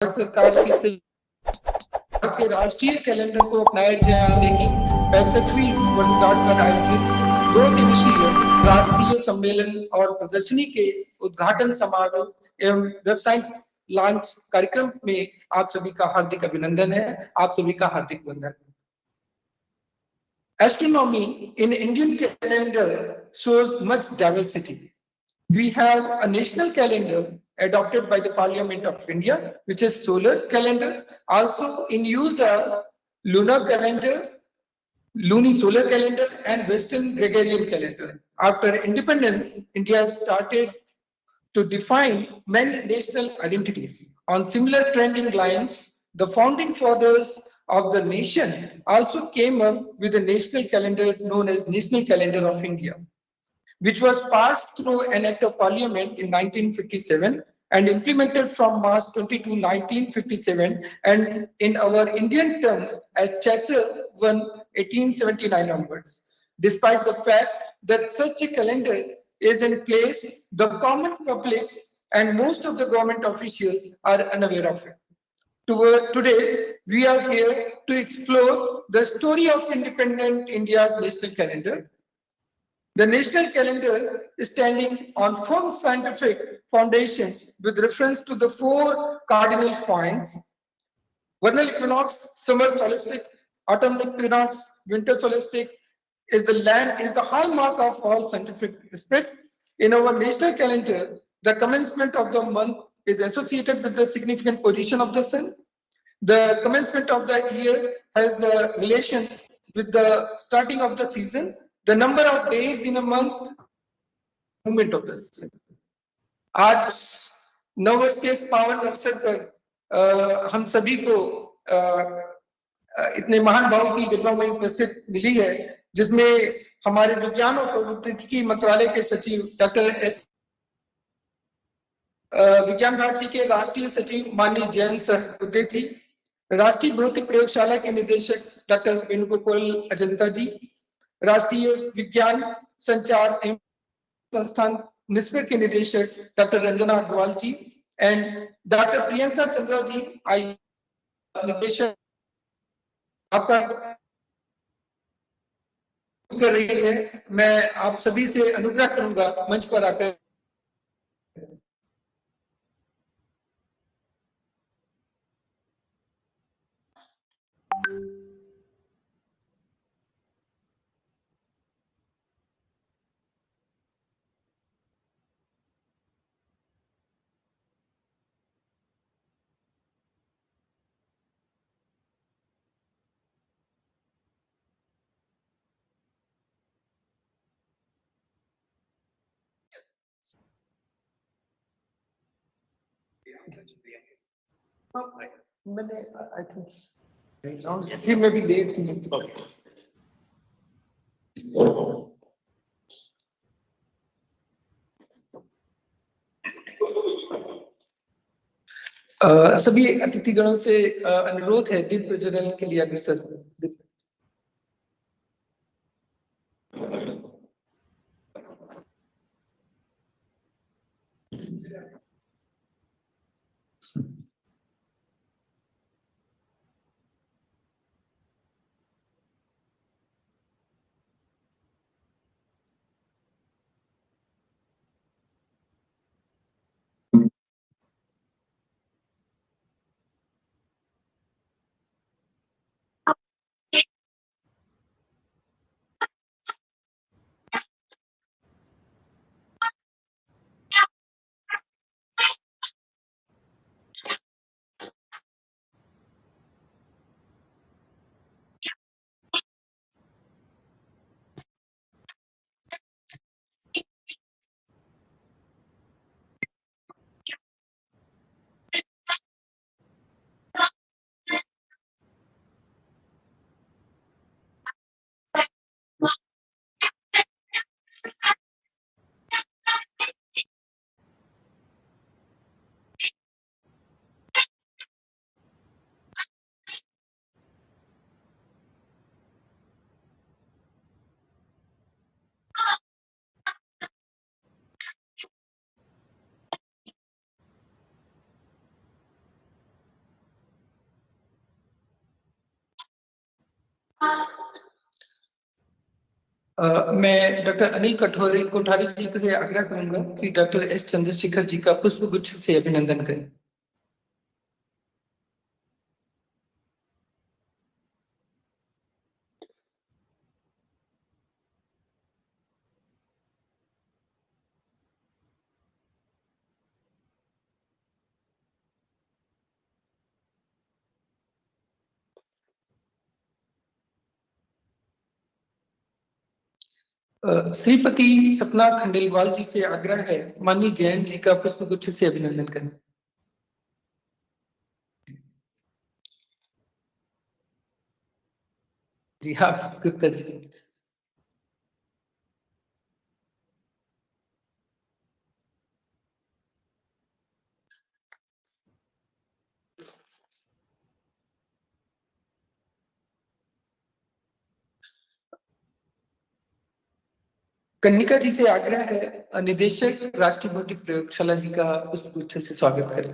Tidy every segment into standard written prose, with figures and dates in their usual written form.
सरकार की भारत के राष्ट्रीय कैलेंडर को अपनाए जाने की 65वीं वर्षगांठ पर आयोजित 2 दिवसीय राष्ट्रीय सम्मेलन और प्रदर्शनी के उद्घाटन समारोह एवं वेबसाइट लॉन्च कार्यक्रम में आप सभी का हार्दिक अभिनंदन है। आप सभी का हार्दिक वंदन। Astronomy in Indian calendar shows much diversity. We have a national calendar adopted by the Parliament of India, which is solar calendar. Also in use are lunar calendar, lunisolar calendar, and Western Gregorian calendar. After independence, India started to define many national identities. On similar trending lines, the founding fathers of the nation also came up with a national calendar known as National Calendar of India, which was passed through an act of parliament in 1957 and implemented from March 22, 1957, and in our Indian terms as Chapter 1, 1879 onwards. Despite the fact that such a calendar is in place, the common public and most of the government officials are unaware of it. Today, we are here to explore the story of independent India's national calendar. The national calendar is standing on firm scientific foundations with reference to the 4 cardinal points: vernal equinox, summer solstice, autumn equinox, winter solstice is the hallmark of all scientific respect. In our national calendar, the commencement of the month is associated with the significant position of the sun. The commencement of the year has the relation with the starting of the season, the number of days in a month, movement of the sun. आज नववर्ष के इस पावन अवसर पर हम सभी को इतने महान भाव की गजबा में उपस्थित मिली है, जिसमें हमारे विज्ञान और प्रौद्योगिकी मंत्रालय के सचिव डॉक्टर एस विज्ञान भारती के राष्ट्रीय सचिव माननीय जयंत सरस्वती जी, राष्ट्रीय भौतिक प्रयोगशाला के निदेशक डॉक्टर वेणुगोपाल अजंता जी, राष्ट्रीय विज्ञान संचार संस्थान निस्पर के निदेशक doctor Ranjana Agrawal ji and doctor Priyanka Chandra ji आई निदेशक आपका कर रही है। मैं आप सभी से अनुग्रह करूंगा मंच पर आकर मैंने आई थिंक फिर मैं भी लेट सभी अतिथिगणों से अनुरोध है दीप प्रज्वलन के लिए अग्रसर। मैं डॉक्टर अनिल कोठारी जी से आग्रह करूंगा कि डॉक्टर एस चंद्रशेखर जी का पुष्प गुच्छ से अभिनंदन करें। श्रीपति सपना खंडेलवाल जी से आग्रह है माननीय जैन जी का पुष्प गुच्छ से अभिनंदन करें। जी हाँ गुप्ता जी। कन्निका जी से आग्रह है निदेशक राष्ट्रीय भौतिक प्रयोगशाला जी का पुष्प गुच्छ से स्वागत करें।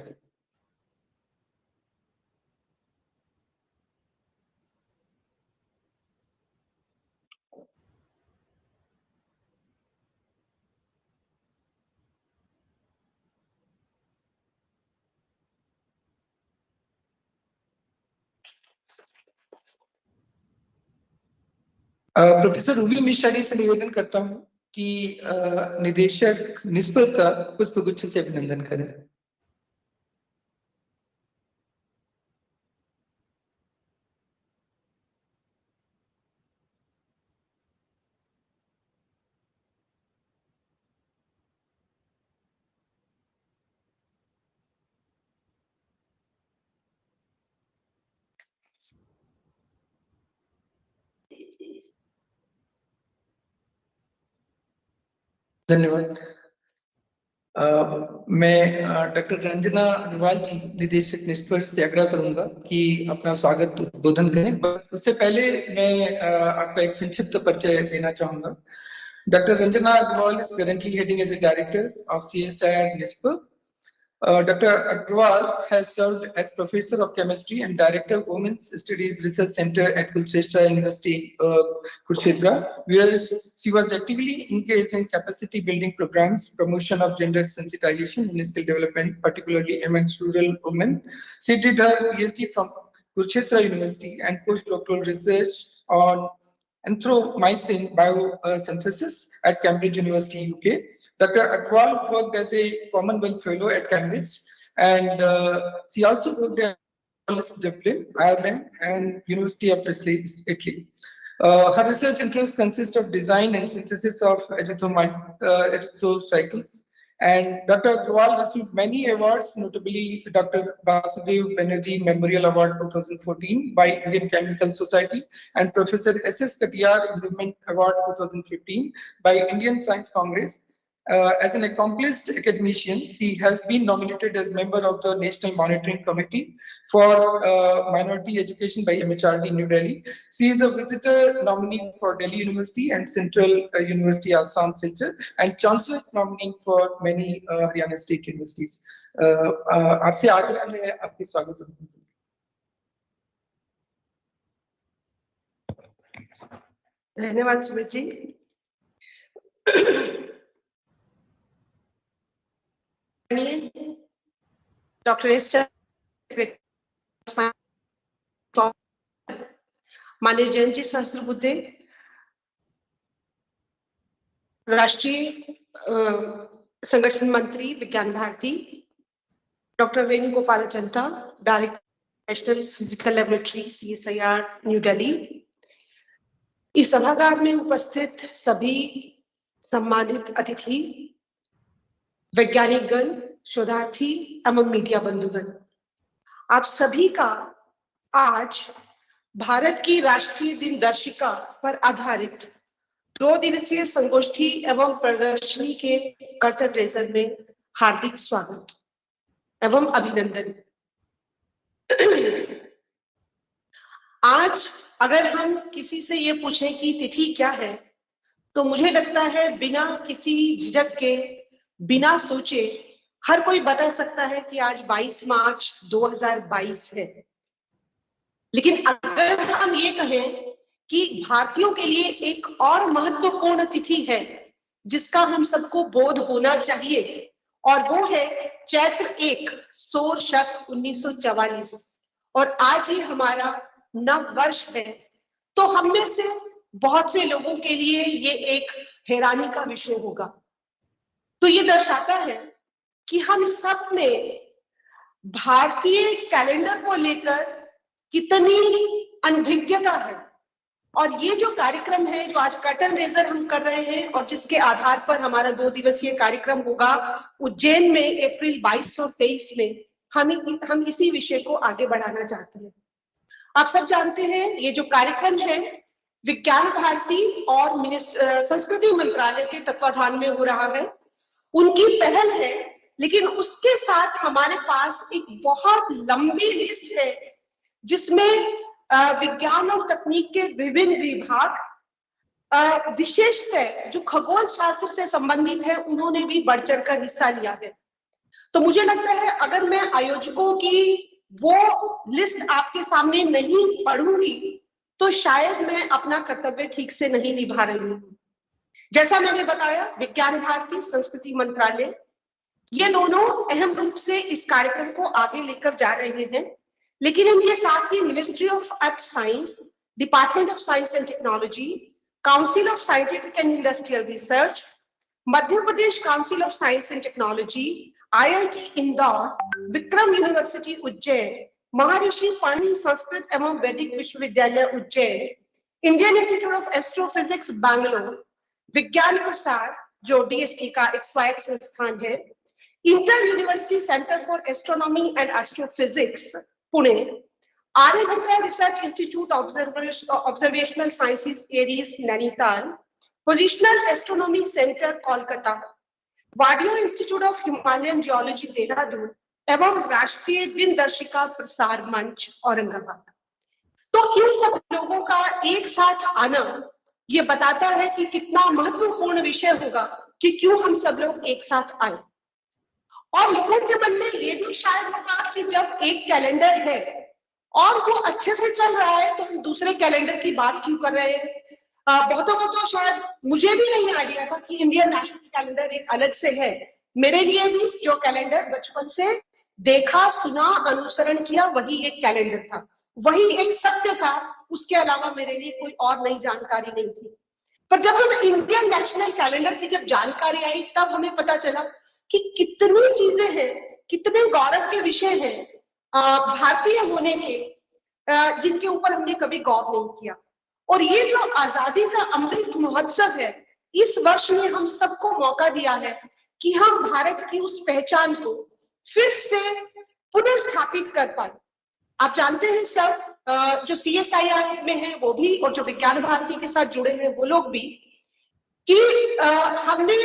प्रोफेसर रूबी मिश्रा जी से निवेदन करता हूं कि निदेशक निष्पल का पुष्प गुच्छ से अभिनंदन करें। धन्यवाद। मैं डॉक्टर रंजना अग्रवाल जी निदेशक निष्पक्ष से आग्रह करूंगा कि अपना स्वागत उद्बोधन करें। उससे पहले मैं आपका एक संक्षिप्त परिचय देना चाहूंगा। Doctor Ranjana Agarwal is currently heading as a director of CSIR NISP. Dr. Agrawal has served as Professor of Chemistry and Director of Women's Studies Research Center at Kurukshetra University, Kurukshetra, where she was actively engaged in capacity building programs, promotion of gender sensitization and skill development, particularly amongst rural women. She did her PhD from Kurukshetra University and postdoctoral research on anthromycin biosynthesis at Cambridge University, UK. Dr. Akwal worked as a Commonwealth Fellow at Cambridge, and she also worked at Dublin, Ireland, and University of Italy. Her research interests consist of design and synthesis of arythrocycles, and Dr. Agrawal received many awards, notably Dr. Vasudev Banerjee Memorial Award 2014 by Indian Chemical Society and Professor S.S. Katiyar Improvement Award 2015 by Indian Science Congress. As an accomplished academician, she has been nominated as member of the National Monitoring Committee for Minority Education by MHRD New Delhi. She is a visitor nominee for Delhi University and Central University Assam Silchar and Chancellor nominee for many Haryana State Universities. आपसे आग्रह है आपके स्वागत। धन्यवाद Sumit ji. Doctor S माननीय जैन जी सहस्त्रबुद्धे, राष्ट्रीय संगठन मंत्री Vigyan Bharati, doctor Venugopal Chanta, director national physical laboratory CSIR New Delhi, इस सभागार में उपस्थित सभी सम्मानित अतिथि, वैज्ञानिक गण, शोधार्थी एवं मीडिया बंधुगण, आप सभी का आज भारत की राष्ट्रीय दिनदर्शिका पर आधारित 2 दिवसीय संगोष्ठी एवं प्रदर्शनी के कर्तन रेजर में हार्दिक स्वागत एवं अभिनंदन। आज अगर हम किसी से ये पूछें कि तिथि क्या है, तो मुझे लगता है बिना किसी झिझक के, बिना सोचे हर कोई बता सकता है कि आज 22 मार्च 2022 है। लेकिन अगर हम ये कहें कि भारतीयों के लिए एक और महत्वपूर्ण तिथि है जिसका हम सबको बोध होना चाहिए, और वो है चैत्र 1 सोर शक 1944, और आज ही हमारा नव वर्ष है। तो हम में से बहुत से लोगों के लिए ये एक हैरानी का विषय होगा। तो ये दर्शाता है कि हम सब में भारतीय कैलेंडर को लेकर कितनी अनभिज्ञता है। और ये जो कार्यक्रम है, जो आज कर्टन रेजर हम कर रहे हैं और जिसके आधार पर हमारा 2 दिवसीय कार्यक्रम होगा उज्जैन में अप्रैल 22 और 23 में, हम इसी विषय को आगे बढ़ाना चाहते हैं। आप सब जानते हैं ये जो कार्यक्रम है विज्ञान भारती और संस्कृति मंत्रालय के तत्वाधान में हो रहा है, उनकी पहल है, लेकिन उसके साथ हमारे पास एक बहुत लंबी लिस्ट है जिसमें विज्ञान और तकनीक के विभिन्न विभाग, विशेषतः जो खगोल शास्त्र से संबंधित है, उन्होंने भी बढ़ चढ़कर हिस्सा लिया है। तो मुझे लगता है अगर मैं आयोजकों की वो लिस्ट आपके सामने नहीं पढ़ूंगी तो शायद मैं अपना कर्तव्य ठीक से नहीं निभा रही हूँ। जैसा मैंने बताया, विज्ञान भारती, संस्कृति मंत्रालय, ये दोनों अहम रूप से इस कार्यक्रम को आगे लेकर जा रहे हैं, लेकिन इनके साथ ही ministry of earth science, department of science and technology, council of scientific and industrial research, Madhya Pradesh council of science and technology, IIT Indore, Vikram university Ujjain, Maharshi Panini Sanskrit evam Vaidik Vishwavidyalaya Ujjain, Indian institute of astrophysics Bangalore, Vigyan Prasar जो DST का एक स्वायत्त संस्थान है, inter university centre for astronomy and astrophysics Pune, Aryabhatta research institute observational sciences ARIES Nainital, positional astronomy centre Kolkata, Wadia institute of Himalayan geology Dehradun एवं राष्ट्रीय दिनदर्शिका प्रसार मंच औरंगाबाद। तो इन सब लोगों का एक साथ आना ये बताता है कि कितना महत्वपूर्ण विषय होगा कि क्यों हम सब लोग एक साथ आए। और लोगों के मन में ये भी शायद होगा कि जब एक कैलेंडर है और वो अच्छे से चल रहा है तो हम दूसरे कैलेंडर की बात क्यों कर रहे हैं। बहुतों को तो शायद, मुझे भी नहीं आइडिया था कि इंडियन नेशनल कैलेंडर एक अलग से है। मेरे लिए भी जो कैलेंडर बचपन से देखा, सुना, अनुसरण किया, वही एक कैलेंडर था, वही एक सत्य था, उसके अलावा मेरे लिए कोई और नई जानकारी नहीं थी। पर जब हम इंडियन नेशनल कैलेंडर की जब जानकारी आई तब हमें पता चला कि कितनी चीजें हैं, कितने गौरव के विषय हैं भारतीय होने के, जिनके ऊपर हमने कभी गौर नहीं किया। और ये जो आजादी का अमृत महोत्सव है, इस वर्ष ने हम सबको मौका दिया है कि हम भारत की उस पहचान को फिर से पुनर्स्थापित कर पाए। आप जानते हैं सब, जो CSIR में है वो भी, और जो विज्ञान भारती के साथ जुड़े हैं वो लोग भी, कि हमने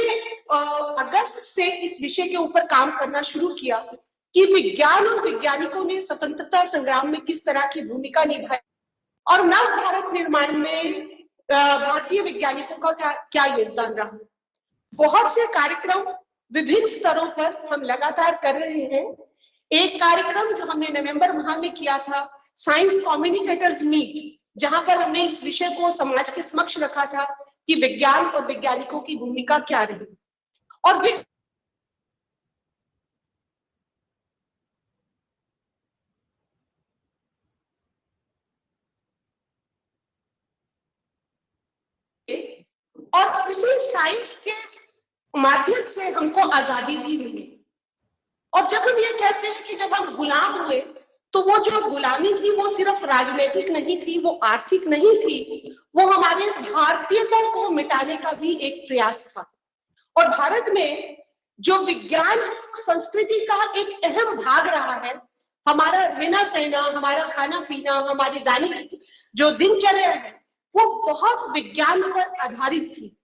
अगस्त से इस विषय के ऊपर काम करना शुरू किया कि विज्ञान और वैज्ञानिकों ने स्वतंत्रता संग्राम में किस तरह की भूमिका निभाई और नव भारत निर्माण में भारतीय वैज्ञानिकों का क्या योगदान रहा। बहुत से कार्यक्रम विभिन्न स्तरों पर हम लगातार कर रहे हैं। एक कार्यक्रम जो हमने नवंबर माह में किया था, साइंस कम्युनिकेटर्स मीट, जहां पर हमने इस विषय को समाज के समक्ष रखा था कि विज्ञान और वैज्ञानिकों की भूमिका क्या रही। और उसी साइंस के माध्यम से हमको आजादी भी मिली। और जब हम ये कहते हैं कि जब हम गुलाम हुए, तो वो जो गुलामी थी वो सिर्फ राजनीतिक नहीं थी, वो आर्थिक नहीं थी, वो हमारे भारतीयता को मिटाने का भी एक प्रयास था। और भारत में जो विज्ञान संस्कृति का एक अहम भाग रहा है, हमारा रहना सहना, हमारा खाना पीना, हमारी दैनिक जो दिनचर्या है, वो बहुत विज्ञान पर आधारित थी।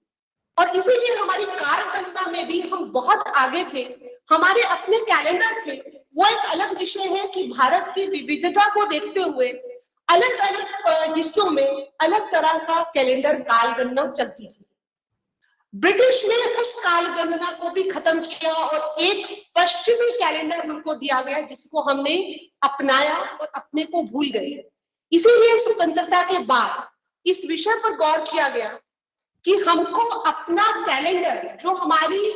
और इसीलिए हमारी कार्यगणना में भी हम बहुत आगे थे, हमारे अपने कैलेंडर थे। वो एक अलग विषय है कि भारत की विविधता को देखते हुए अलग अलग हिस्सों में अलग तरह का कैलेंडर कालगणना चलती थी। ब्रिटिश ने उस कालगणना को भी खत्म किया और एक पश्चिमी कैलेंडर हमको दिया गया जिसको हमने अपनाया और अपने को भूल गए। इसीलिए स्वतंत्रता के बाद इस विषय पर गौर किया गया कि हमको अपना कैलेंडर, जो हमारी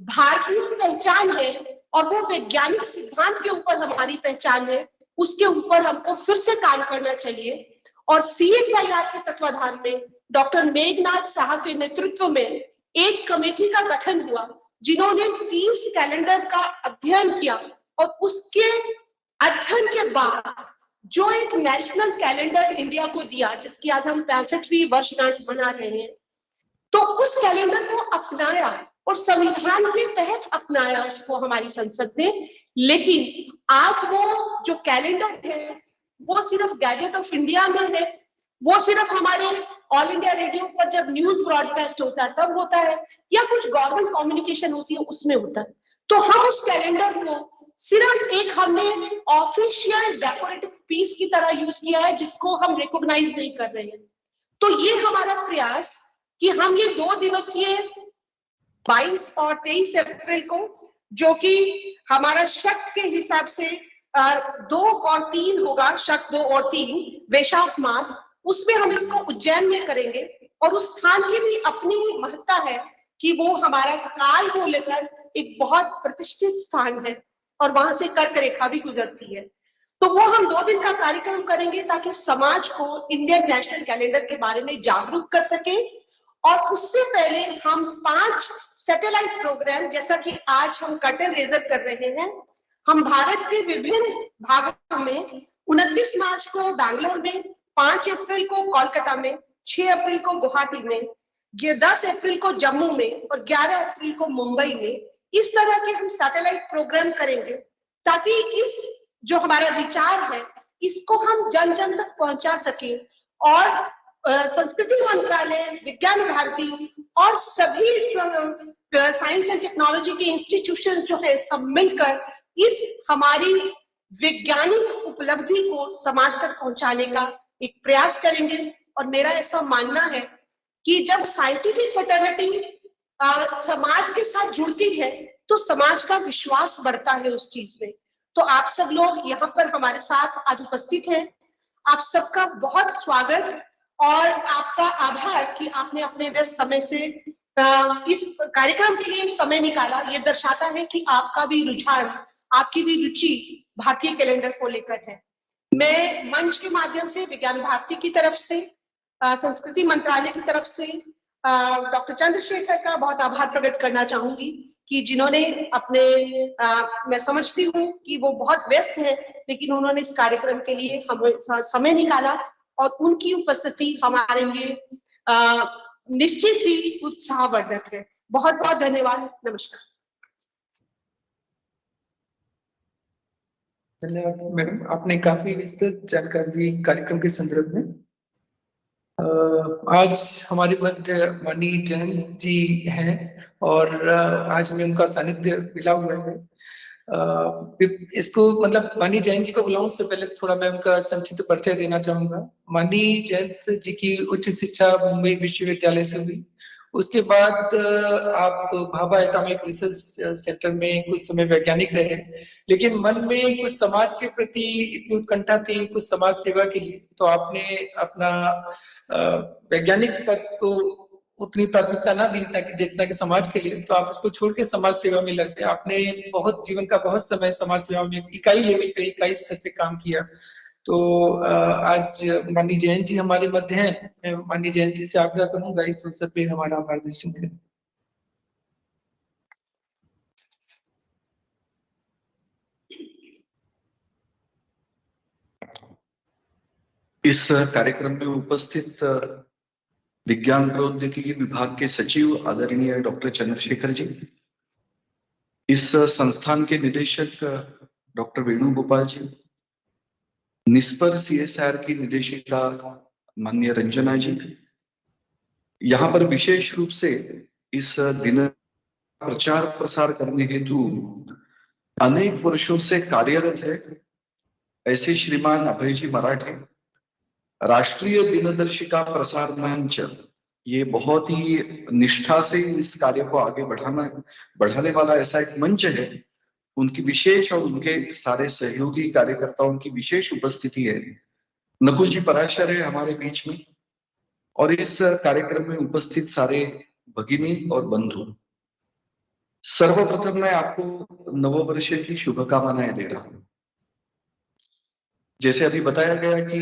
भारतीय पहचान है और वो वैज्ञानिक सिद्धांत के ऊपर हमारी पहचान है, उसके ऊपर हमको फिर से काम करना चाहिए। और CSIR के तत्वाधान में डॉक्टर मेघनाथ साहा के नेतृत्व में एक कमेटी का गठन हुआ, जिन्होंने 30 कैलेंडर का अध्ययन किया और उसके अध्ययन के बाद जो एक नेशनल कैलेंडर इंडिया को दिया, जिसकी आज हम 65वीं वर्षगांठ मना रहे हैं, तो उस कैलेंडर को अपनाया और संविधान के तहत अपनाया उसको हमारी संसद ने। लेकिन आज वो जो कैलेंडर है वो सिर्फ गैजेट ऑफ इंडिया में है, वो सिर्फ हमारे ऑल इंडिया रेडियो पर जब न्यूज ब्रॉडकास्ट होता है तब होता है, या कुछ गवर्नमेंट कम्युनिकेशन होती है उसमें होता है। तो हम उस कैलेंडर को सिर्फ एक हमने ऑफिशियल डेकोरेटिव पीस की तरह यूज किया है, जिसको हम रिकॉग्नाइज नहीं कर रहे हैं। तो ये हमारा प्रयास कि हम ये 2 दिवसीय 22 और 23 अप्रैल को, जो कि हमारा शक के हिसाब से 2 और 3 होगा, शक 2 और 3 वैशाख मास, उसमें हम इसको उज्जैन में करेंगे। और उस स्थान की भी अपनी महत्ता है कि वो हमारा काल को लेकर एक बहुत प्रतिष्ठित स्थान है और वहां से कर्क रेखा भी गुजरती है। तो वो हम 2 दिन का कार्यक्रम करेंगे ताकि समाज को इंडियन नेशनल कैलेंडर के बारे में जागरूक कर सके। और उससे पहले हम 5 सैटेलाइट प्रोग्राम, जैसा कि आज हम कर्टन रेजर कर रहे हैं, हम भारत के विभिन्न भागों में 29 मार्च को बैंगलोर में, 5 अप्रैल को कोलकाता में, 6 अप्रैल को गुवाहाटी में, 10 अप्रैल को जम्मू में और 11 अप्रैल को मुंबई में, इस तरह के हम सैटेलाइट प्रोग्राम करेंगे ताकि इस जो हमारा विचार है इसको हम जन जन तक पहुंचा सके। और संस्कृति मंत्रालय, विज्ञान भारती और सभी साइंस एंड टेक्नोलॉजी के इंस्टीट्यूशन जो है सब मिलकर इस हमारी वैज्ञानिक उपलब्धि को समाज तक पहुंचाने का एक प्रयास करेंगे। और मेरा ऐसा मानना है कि जब साइंटिफिक फ्रेटर्निटी समाज के साथ जुड़ती है तो समाज का विश्वास बढ़ता है उस चीज में। तो आप सब लोग यहाँ पर हमारे साथ आज उपस्थित हैं, आप सबका बहुत स्वागत और आपका आभार कि आपने अपने व्यस्त समय से इस कार्यक्रम के लिए समय निकाला। ये दर्शाता है कि आपका भी रुझान, आपकी भी रुचि भारतीय कैलेंडर को लेकर है। मैं मंच के माध्यम से विज्ञान भारती की तरफ से, संस्कृति मंत्रालय की तरफ से डॉक्टर चंद्रशेखर का बहुत आभार प्रकट करना चाहूंगी कि जिन्होंने अपने मैं समझती हूँ कि वो बहुत व्यस्त हैं, लेकिन उन्होंने इस कार्यक्रम के लिए हमें समय निकाला और उनकी उपस्थिति हमारे लिए निश्चित ही उत्साहवर्धक है। बहुत बहुत धन्यवाद। नमस्कार। धन्यवाद मैडम, आपने काफी विस्तृत जानकारी दी कार्यक्रम के संदर्भ में। आज हमारे मध्य मणि जैन जी हैं और आज हमें उनका सानिध्य मिला हुआ है। इसको मतलब मणि जैन जी को बुलाऊं उससे पहले थोड़ा मैं उनका संक्षिप्त परिचय देना चाहूंगा। मणि जैन जी की उच्च शिक्षा मुंबई विश्वविद्यालय से हुई। उसके बाद आप भाभा एटॉमिक रिसर्च सेंटर में कुछ समय वैज्ञानिक रहे, लेकिन मन में कुछ समाज के प्रति इतनी उत्कंठा थी, कुछ समाज सेवा के लिए, तो आपने अपना वैज्ञानिक पद को उतनी प्राथमिकता ना दी ताकि जितना कि समाज के लिए, तो आप उसको छोड़ के समाज सेवा में लग गए। आपने बहुत जीवन का बहुत समय समाज सेवा में इकाई लेवल पे, इकाई स्तर पे काम किया। तो आज मणि जैन जी हमारे मध्य हैं। मैं मणि जैन जी से आग्रह करूंगा इस अवसर पे हमारा मार्गदर्शन करें। इस कार्यक्रम में उपस्थित विज्ञान प्रौद्योगिकी विभाग के सचिव आदरणीय डॉक्टर चंद्रशेखर जी, इस संस्थान के निदेशक डॉक्टर वेणुगोपाल जी, निस्पर CSR की निदेशिका माननीय रंजना जी, यहाँ पर विशेष रूप से इस दिन प्रचार प्रसार करने हेतु अनेक वर्षों से कार्यरत है ऐसे श्रीमान अभय जी मराठे, राष्ट्रीय दिनदर्शिका प्रसार मंच, ये बहुत ही निष्ठा से इस कार्य को आगे बढ़ाने वाला ऐसा एक मंच है। उनकी विशेष और उनके सारे सहयोगी कार्यकर्ताओं की विशेष उपस्थिति है। नकुल जी पराशर है हमारे बीच में, और इस कार्यक्रम में उपस्थित सारे भगिनी और बंधु, सर्वप्रथम मैं आपको नववर्ष की शुभकामनाएं दे रहा हूं। जैसे अभी बताया गया कि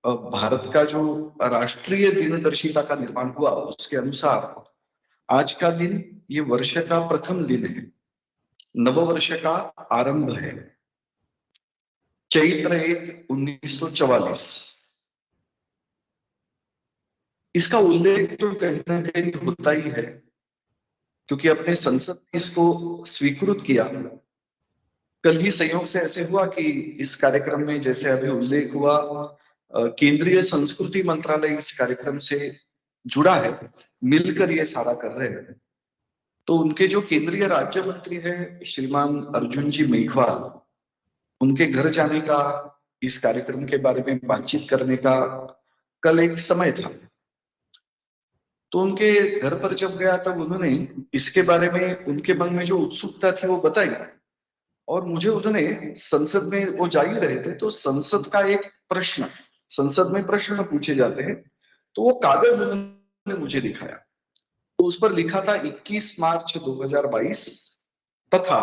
भारत का जो राष्ट्रीय दिनदर्शिका का निर्माण हुआ, उसके अनुसार आज का दिन ये वर्ष का प्रथम दिन है, नववर्ष का आरंभ है, चैत्र 1944। इसका उल्लेख तो कहीं ना कहीं होता ही है, क्योंकि अपने संसद ने इसको स्वीकृत किया। कल ही संयोग से ऐसे हुआ कि इस कार्यक्रम में जैसे अभी उल्लेख हुआ, केंद्रीय संस्कृति मंत्रालय इस कार्यक्रम से जुड़ा है, मिलकर ये सारा कर रहे हैं। तो उनके जो केंद्रीय राज्य मंत्री है श्रीमान अर्जुन जी मेघवाल, उनके घर जाने का, इस कार्यक्रम के बारे में बातचीत करने का कल एक समय था। तो उनके घर पर जब गया तब उन्होंने इसके बारे में उनके मन में जो उत्सुकता थी वो बताई। और मुझे उन्होंने, संसद में वो जा ही रहे थे, तो संसद का एक प्रश्न, संसद में प्रश्न पूछे जाते हैं, तो वो कागज उन्होंने मुझे दिखाया। तो उस पर लिखा था 21 मार्च 2022 तथा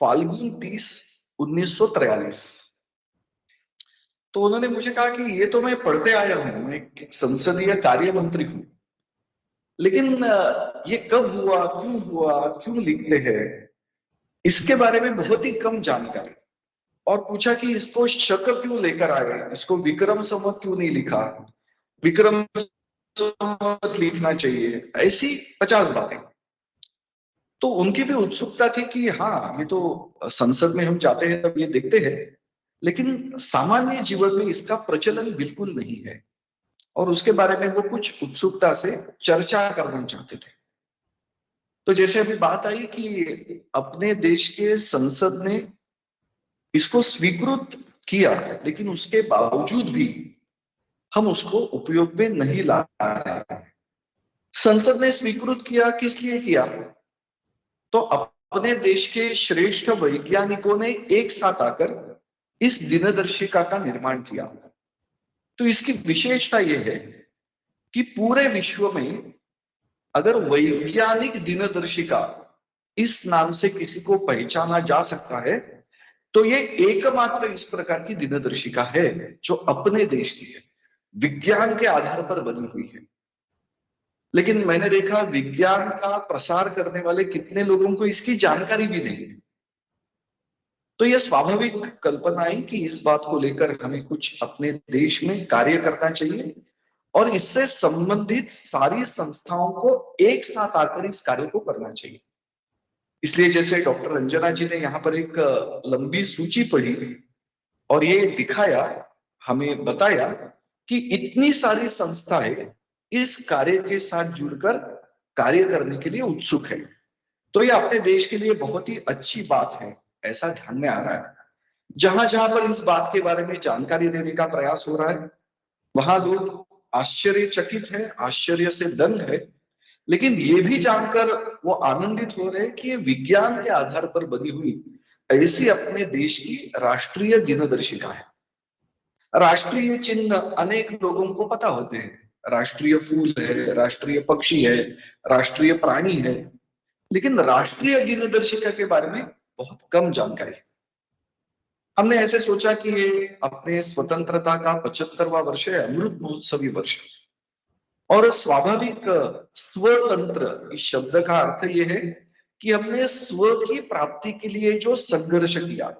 फाल्गुन 30 1943। तो उन्होंने मुझे कहा कि ये तो मैं पढ़ते आया हूं, मैं एक संसदीय कार्य मंत्री हूं, लेकिन ये कब हुआ, क्यों लिखते हैं, इसके बारे में बहुत ही कम जानकारी। और पूछा कि इसको शक क्यों लेकर आए, इसको विक्रम संवत क्यों नहीं लिखा, विक्रम संवत लिखना चाहिए, ऐसी 50 बातें। तो उनकी भी उत्सुकता थी कि हाँ, ये तो संसद में हम जाते हैं तब ये देखते हैं, लेकिन सामान्य जीवन में इसका प्रचलन बिल्कुल नहीं है, और उसके बारे में वो कुछ उत्सुकता से चर्चा करना चाहते थे। तो जैसे अभी बात आई कि अपने देश के संसद ने इसको स्वीकृत किया, लेकिन उसके बावजूद भी हम उसको उपयोग में नहीं ला रहे हैं। संसद ने स्वीकृत किया, किस लिए किया? तो अपने देश के श्रेष्ठ वैज्ञानिकों ने एक साथ आकर इस दिनदर्शिका का निर्माण किया। तो इसकी विशेषता यह है कि पूरे विश्व में अगर वैज्ञानिक दिनदर्शिका इस नाम से किसी को पहचाना जा सकता है, तो ये एकमात्र इस प्रकार की दिनदर्शिका है जो अपने देश की है, विज्ञान के आधार पर बनी हुई है। लेकिन मैंने देखा विज्ञान का प्रसार करने वाले कितने लोगों को इसकी जानकारी भी नहीं है। तो यह स्वाभाविक कल्पना आई कि इस बात को लेकर हमें कुछ अपने देश में कार्य करना चाहिए, और इससे संबंधित सारी संस्थाओं को एक साथ आकर इस कार्य को करना चाहिए। इसलिए जैसे डॉक्टर रंजना जी ने यहाँ पर एक लंबी सूची पढ़ी और ये दिखाया, हमें बताया कि इतनी सारी संस्थाएं इस कार्य के साथ जुड़कर कार्य करने के लिए उत्सुक है। तो ये अपने देश के लिए बहुत ही अच्छी बात है, ऐसा ध्यान में आ रहा है। जहां जहां पर इस बात के बारे में जानकारी देने का प्रयास हो रहा है, वहां लोग आश्चर्यचकित है, आश्चर्य से दंग है, लेकिन ये भी जानकर वो आनंदित हो रहे हैं कि ये विज्ञान के आधार पर बनी हुई ऐसी अपने देश की राष्ट्रीय दिनदर्शिका है। राष्ट्रीय चिन्ह अनेक लोगों को पता होते हैं, राष्ट्रीय फूल है, राष्ट्रीय पक्षी है, राष्ट्रीय प्राणी है, लेकिन राष्ट्रीय दिनदर्शिका के बारे में बहुत कम जानकारी है। हमने ऐसे सोचा कि ये अपने स्वतंत्रता का 75वां वर्ष है, अमृत महोत्सवी वर्ष, और स्वाभाविक स्वतंत्र इस शब्द का अर्थ यह है कि हमने स्व की प्राप्ति के लिए जो संघर्ष किया,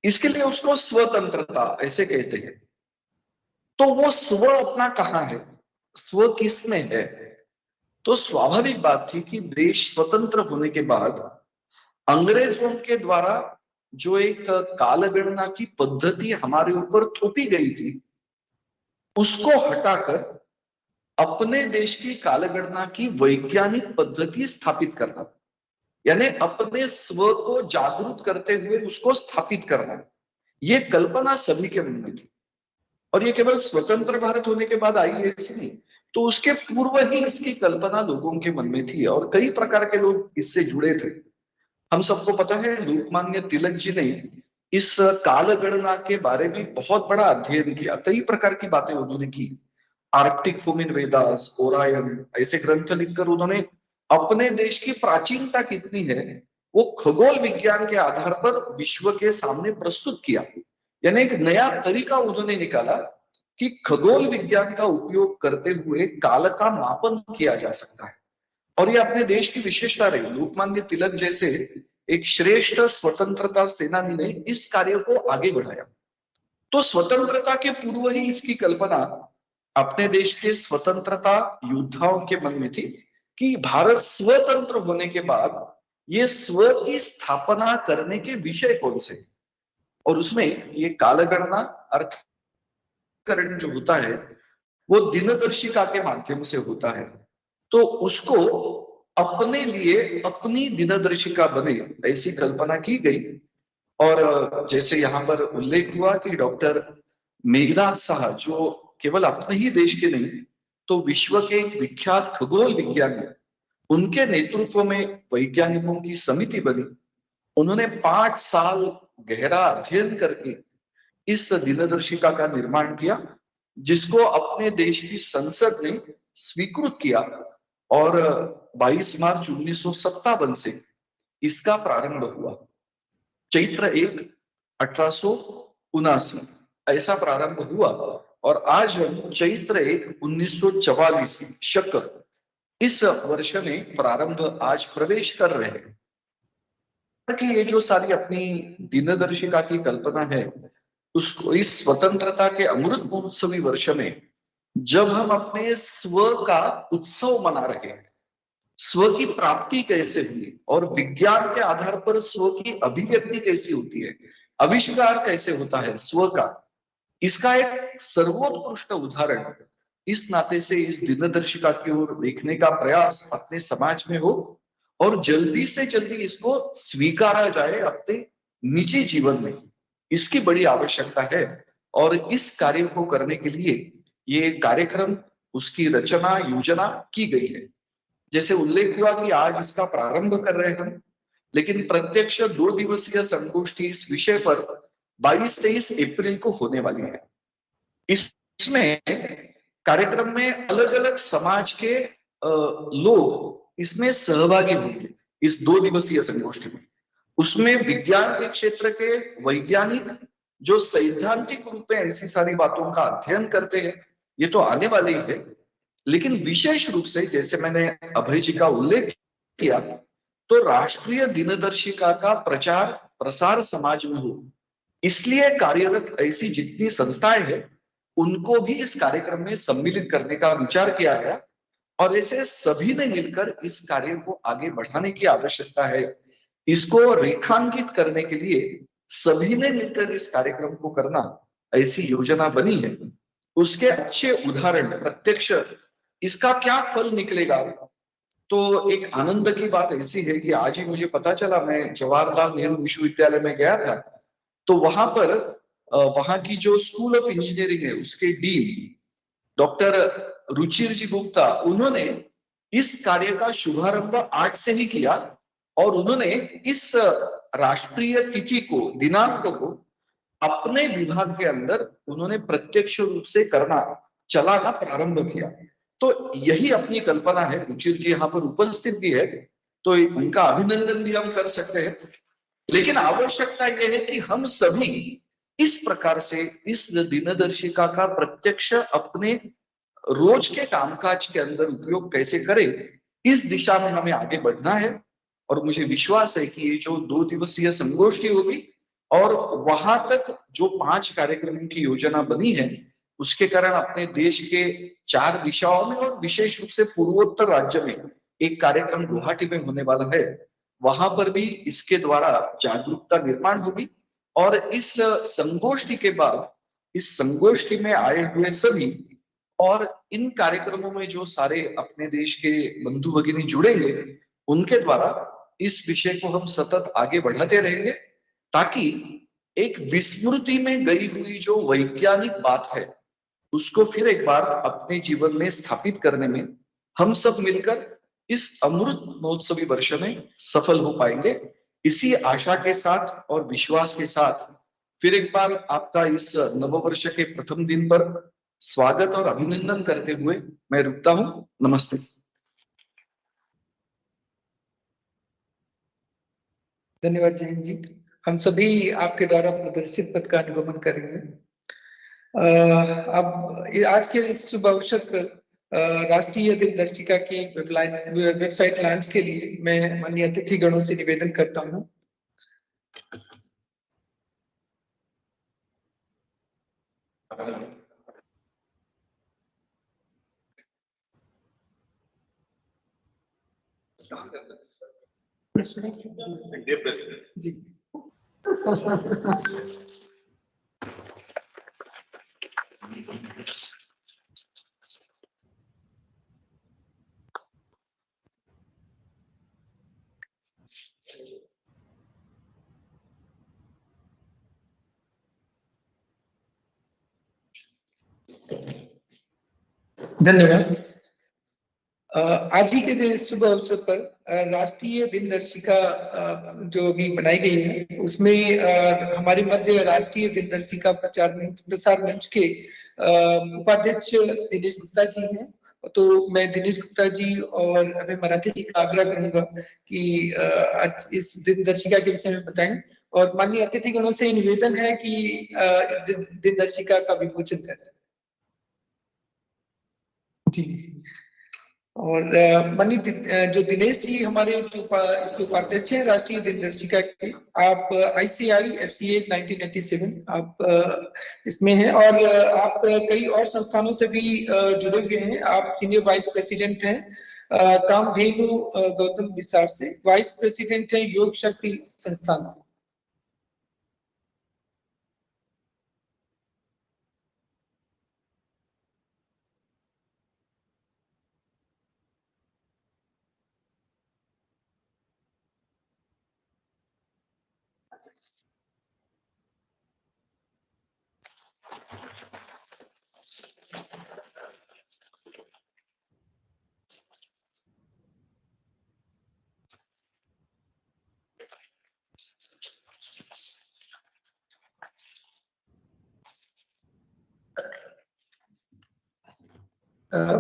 इसके लिए उसको स्वतंत्रता ऐसे कहते हैं। तो वो स्व अपना कहाँ है, स्व किस में है? तो स्वाभाविक बात थी कि देश स्वतंत्र होने के बाद अंग्रेजों के द्वारा जो एक कालगणना की पद्धति हमारे ऊपर थोपी गई थी, उसको हटाकर अपने देश की कालगणना की वैज्ञानिक पद्धति स्थापित करना, यानी अपने स्व को जागरूक करते हुए उसको स्थापित करना, ये कल्पना सभी के मन में थी। और ये केवल स्वतंत्र भारत होने के बाद आई है ऐसी नहीं, तो उसके पूर्व ही इसकी कल्पना लोगों के मन में थी, और कई प्रकार के लोग इससे जुड़े थे। हम सबको पता है लोकमान्य तिलक जी ने इस कालगणना के बारे में बहुत बड़ा अध्ययन किया, कई प्रकार की बातें उन्होंने की। आर्कटिक फूमिन वेदास, ओरायन, ऐसे ग्रंथ लिखकर उन्होंने अपने देश की प्राचीनता कितनी है वो खगोल विज्ञान के आधार पर विश्व के सामने प्रस्तुत किया। यानी एक नया तरीका उन्होंने निकाला कि खगोल विज्ञान का उपयोग करते हुए काल का मापन किया जा सकता है। और ये अपने देश की विशेषता रही। लोकमान्य तिलक जैसे एक श्रेष्ठ स्वतंत्रता सेनानी ने इस कार्य को आगे बढ़ाया। तो स्वतंत्रता के पूर्व ही इसकी कल्पना अपने देश के स्वतंत्रता योद्धाओं के मन में थी कि भारत स्वतंत्र होने के बाद ये स्व की स्थापना करने के विषय कौन से, और उसमें ये कालगणना अर्थकरण जो होता है वो दिनदर्शिका के माध्यम से होता है। तो उसको अपने लिए अपनी दिनदर्शिका बने ऐसी कल्पना की गई। और जैसे यहाँ पर उल्लेख हुआ कि डॉक्टर मेघनाथ शाह जो केवल अपने ही देश के नहीं तो विश्व के एक विख्यात खगोल विज्ञानी, उनके नेतृत्व में वैज्ञानिकों की समिति बनी। उन्होंने 5 साल गहरा अध्ययन करके इस दिनदर्शिका का निर्माण किया, जिसको अपने देश की संसद ने स्वीकृत किया और 22 मार्च 1957 से इसका प्रारंभ हुआ। चैत्र 1 1879 ऐसा प्रारंभ हुआ और आज हम चैत्र 1 1944 शक इस वर्ष में प्रारंभ आज प्रवेश कर रहे हैं कि ये जो सारी अपनी दिनदर्शिका की कल्पना है उसको इस स्वतंत्रता के अमृत महोत्सवी वर्ष में जब हम अपने स्व का उत्सव मना रहे हैं, स्व की प्राप्ति कैसे हुई और विज्ञान के आधार पर स्व की अभिव्यक्ति कैसी होती है, आविष्कार कैसे होता है स्व का, इसका एक सर्वोत्कृष्ट उदाहरण इस नाते से इस दिनदर्शिका की ओर देखने का प्रयास अपने समाज में हो और जल्दी से जल्दी इसको स्वीकारा जाए अपने निजी जीवन में, इसकी बड़ी आवश्यकता है। और इस कार्य को करने के लिए ये कार्यक्रम उसकी रचना योजना की गई है। जैसे उल्लेख हुआ कि आज इसका प्रारंभ कर रहे हैं हम, लेकिन प्रत्यक्ष 2 दिवसीय संगोष्ठी इस विषय पर 22-23 अप्रैल को होने वाली है। इसमें कार्यक्रम में अलग अलग समाज के लोग इसमें सहभागी होंगे इस 2 दिवसीय संगोष्ठी में। उसमें विज्ञान के क्षेत्र के वैज्ञानिक जो सैद्धांतिक रूप में ऐसी सारी बातों का अध्ययन करते हैं ये तो आने वाले ही है, लेकिन विशेष रूप से जैसे मैंने अभय जी का उल्लेख किया तो राष्ट्रीय दिनदर्शिका का प्रचार प्रसार समाज में हो, इसलिए कार्यरत ऐसी जितनी संस्थाएं हैं उनको भी इस कार्यक्रम में सम्मिलित करने का विचार किया गया और ऐसे सभी ने मिलकर इस कार्य को आगे बढ़ाने की आवश्यकता है। इसको रेखांकित करने के लिए सभी ने मिलकर इस कार्यक्रम को करना ऐसी योजना बनी है। उसके अच्छे उदाहरण प्रत्यक्ष इसका क्या फल निकलेगा, तो एक आनंद की बात ऐसी है कि आज ही मुझे पता चला, मैं जवाहरलाल नेहरू विश्वविद्यालय में गया था तो वहां पर वहां की जो स्कूल ऑफ इंजीनियरिंग है उसके डीन डॉक्टर रुचिर जी गुप्ता, उन्होंने इस कार्य का शुभारंभ आज से ही किया और उन्होंने इस राष्ट्रीय तिथि को दिनांक को अपने विभाग के अंदर उन्होंने प्रत्यक्ष रूप से करना चलाना प्रारंभ किया। तो यही अपनी कल्पना है। रुचिर जी यहाँ पर उपस्थित भी है तो उनका अभिनंदन भी हम कर सकते हैं, लेकिन आवश्यकता यह है कि हम सभी इस प्रकार से इस दिनदर्शिका का प्रत्यक्ष अपने रोज के कामकाज के अंदर उपयोग कैसे करें, इस दिशा में हमें आगे बढ़ना है। और मुझे विश्वास है कि ये जो 2 दिवसीय संगोष्ठी होगी और वहां तक जो 5 कार्यक्रमों की योजना बनी है उसके कारण अपने देश के 4 दिशाओं में और विशेष रूप से पूर्वोत्तर राज्य में एक कार्यक्रम गुवाहाटी में होने वाला है, वहां पर भी इसके द्वारा जागरूकता निर्माण होगी। और इस संगोष्ठी के बाद इस संगोष्ठी में आए हुए सभी और इन कार्यक्रमों में जो सारे अपने देश के बंधु भगिनी जुड़ेंगे उनके द्वारा इस विषय को हम सतत आगे बढ़ाते रहेंगे ताकि एक विस्मृति में गई हुई जो वैज्ञानिक बात है उसको फिर एक बार अपने जीवन में स्थापित करने में हम सब मिलकर इस अमृत महोत्सवी वर्ष में सफल हो पाएंगे। इसी आशा के साथ और विश्वास के साथ फिर एक बार आपका इस नववर्ष के प्रथम दिन पर स्वागत और अभिनंदन करते हुए मैं रुकता हूं। नमस्ते। धन्यवाद जैन जी। हम सभी आपके द्वारा प्रदर्शित पद का अनुगमन करेंगे। अब आज के इस शुभ अवसर पर राष्ट्रीय दिनदर्शिका की वेबसाइट लॉन्च के लिए मैं माननीय अतिथिगणों से निवेदन करता हूं। जी धन्यवाद। आज ही के दिन इस शुभ अवसर पर राष्ट्रीय दिनदर्शिका जो भी बनाई गई है उसमें हमारे मध्य राष्ट्रीय दिनदर्शिका प्रसार मंच के उपाध्यक्ष दिनेश गुप्ता जी हैं। तो मैं दिनेश गुप्ता जी और अभय मराठी जी का आग्रह करूंगा कि आज इस दिनदर्शिका के विषय में बताएं और माननीय अतिथिगणों से निवेदन है कि दिनदर्शिका का विमोचन करें। जी। और माननीय जो दिनेश जी हमारे जो इसके उपाध्यक्ष हैं राष्ट्रीय दिनदर्शिका के, आप ICI FCA 1987 आप इसमें हैं और आप कई और संस्थानों से भी जुड़े हुए हैं। आप सीनियर वाइस प्रेसिडेंट हैं कामधेनु गौतम विसार से, वाइस प्रेसिडेंट हैं योग शक्ति संस्थान।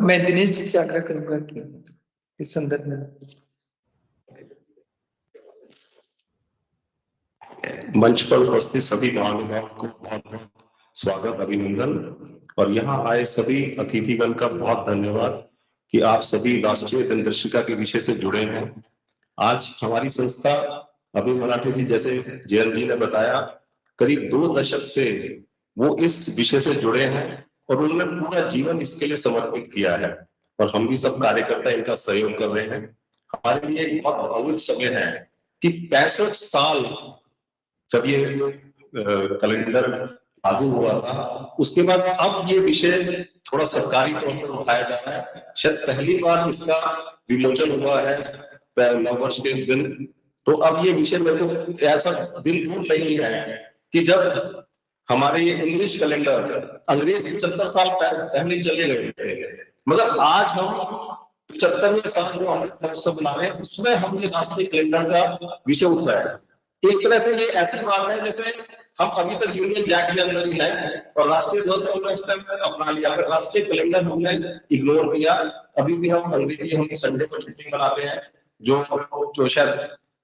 मैं दिनेश जी से आग्रह करूंगा कि इस संदर्भ में मंच पर उपस्थित सभी महानुभाव को बहुत बहुत स्वागत अभिनंदन और यहाँ आए सभी अतिथिगण का बहुत धन्यवाद कि आप सभी राष्ट्रीय दिनदर्शिका के विषय से जुड़े हैं। आज हमारी संस्था अभी मराठी जी जैसे जैन जी ने बताया करीब 2 दशक से वो इस विषय से जुड़े हैं और उन्होंने पूरा जीवन इसके लिए समर्पित किया है और हम भी सब कार्यकर्ता इनका सहयोग कर रहे हैं। हमारे लिए एक बहुत भावुक समय है कि 65 साल जब ये कैलेंडर लागू हुआ था उसके बाद अब ये विषय थोड़ा सरकारी तौर पर उठाया जा रहा है। शायद पहली बार इसका विमोचन हुआ है नववर्ष के दिन। तो अब ये विषय मेरे को ऐसा दिन दूर नहीं है कि जब हमारे ये इंग्लिश कैलेंडर अंग्रेज 75 साल पहले चले गए थे, मतलब आज हम 75वें साल जो अमृत महोत्सव मना रहे हैं उसमें हमने राष्ट्रीय कैलेंडर का विषय उठाया। एक तरह से ये ऐसी बात है जैसे हम अभी तक यूनियन जैक के अंदर ही है और राष्ट्रीय ध्वज हमने उस टाइम अपना लिया, फिर राष्ट्रीय कैलेंडर हमने इग्नोर किया। अभी भी हम संडे को छुट्टी मनाते हैं जो शायद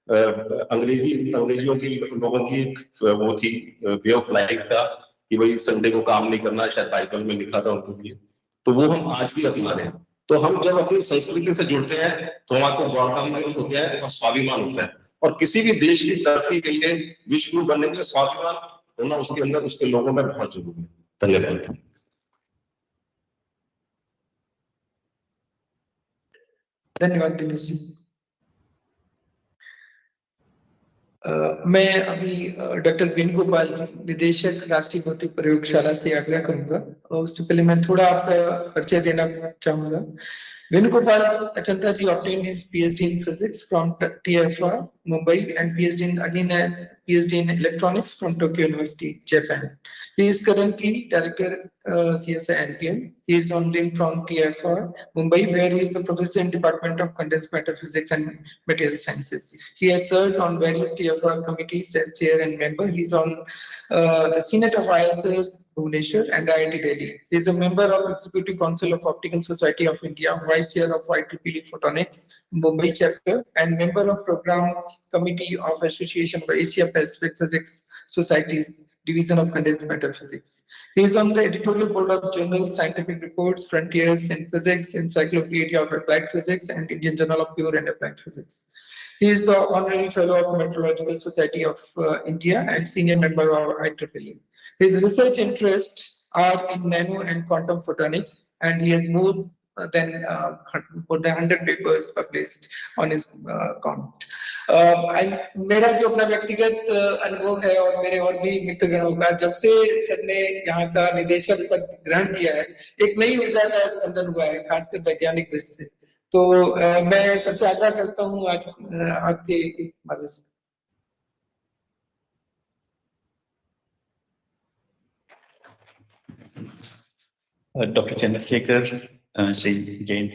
अंग्रेजियों की लोगों की वो थी वे ऑफ लाइफ था कि भाई संडे को काम नहीं करना, शायद बाइबल में लिखा था उनके लिए, तो वो हम आज भी अपना रहे हैं। तो हम जब अपनी संस्कृति से जुड़ते हैं तो हमारे गौरवान्वित होता है और स्वाभिमान होता है और किसी भी देश की तरक्की के लिए विश्व गुरु बनने के लिए स्वाभिमान होना उसके अंदर उसके लोगों में बहुत जरूरी है। धन्यवाद। धन्यवाद दिनेश जी। मैं अभी डॉक्टर वेणुगोपाल जी निदेशक राष्ट्रीय भौतिक प्रयोगशाला से आग्रह करूंगा और उससे पहले मैं थोड़ा आपका परिचय देना चाहूंगा। Venugopal Achanta ji obtained his PhD in physics from TFR, Mumbai, and PhD in electronics from Tokyo University, Japan. He is currently director CSI NPM. He is on leave from TFR, Mumbai, where he is a professor in Department of Condensed Matter Physics and Material Sciences. He has served on various TFR committees as chair and member. He is on the Senate of ISS Bhubaneswar, and IIT Delhi. He is a member of Executive Council of Optical Society of India, Vice Chair of IEEE Photonics, Mumbai chapter, and member of Program Committee of Association of Asia Pacific Physics Society, Division of Condensed Matter Physics. He is on the editorial board of journals Scientific Reports, Frontiers in Physics, Encyclopedia of Applied Physics, and Indian Journal of Pure and Applied Physics. He is the honorary fellow of Meteorological Society of India and senior member of IEEE. His research interests are in nano and quantum photonics, and he has more than 100 papers published on his count. मेरा जो अपना व्यक्तिगत अनुभव है और मेरे और भी मित्रगणों का, जब से सर ने यहाँ का निदेशक पद ग्रहण किया है, एक नई ऊर्जा का स्पंदन हुआ है, खासकर वैज्ञानिक दृष्टि से. तो मैं सबसे आग्रह करता हूँ आज आपके माध्यम से. Dr. Chandrasekhar, Sri Jain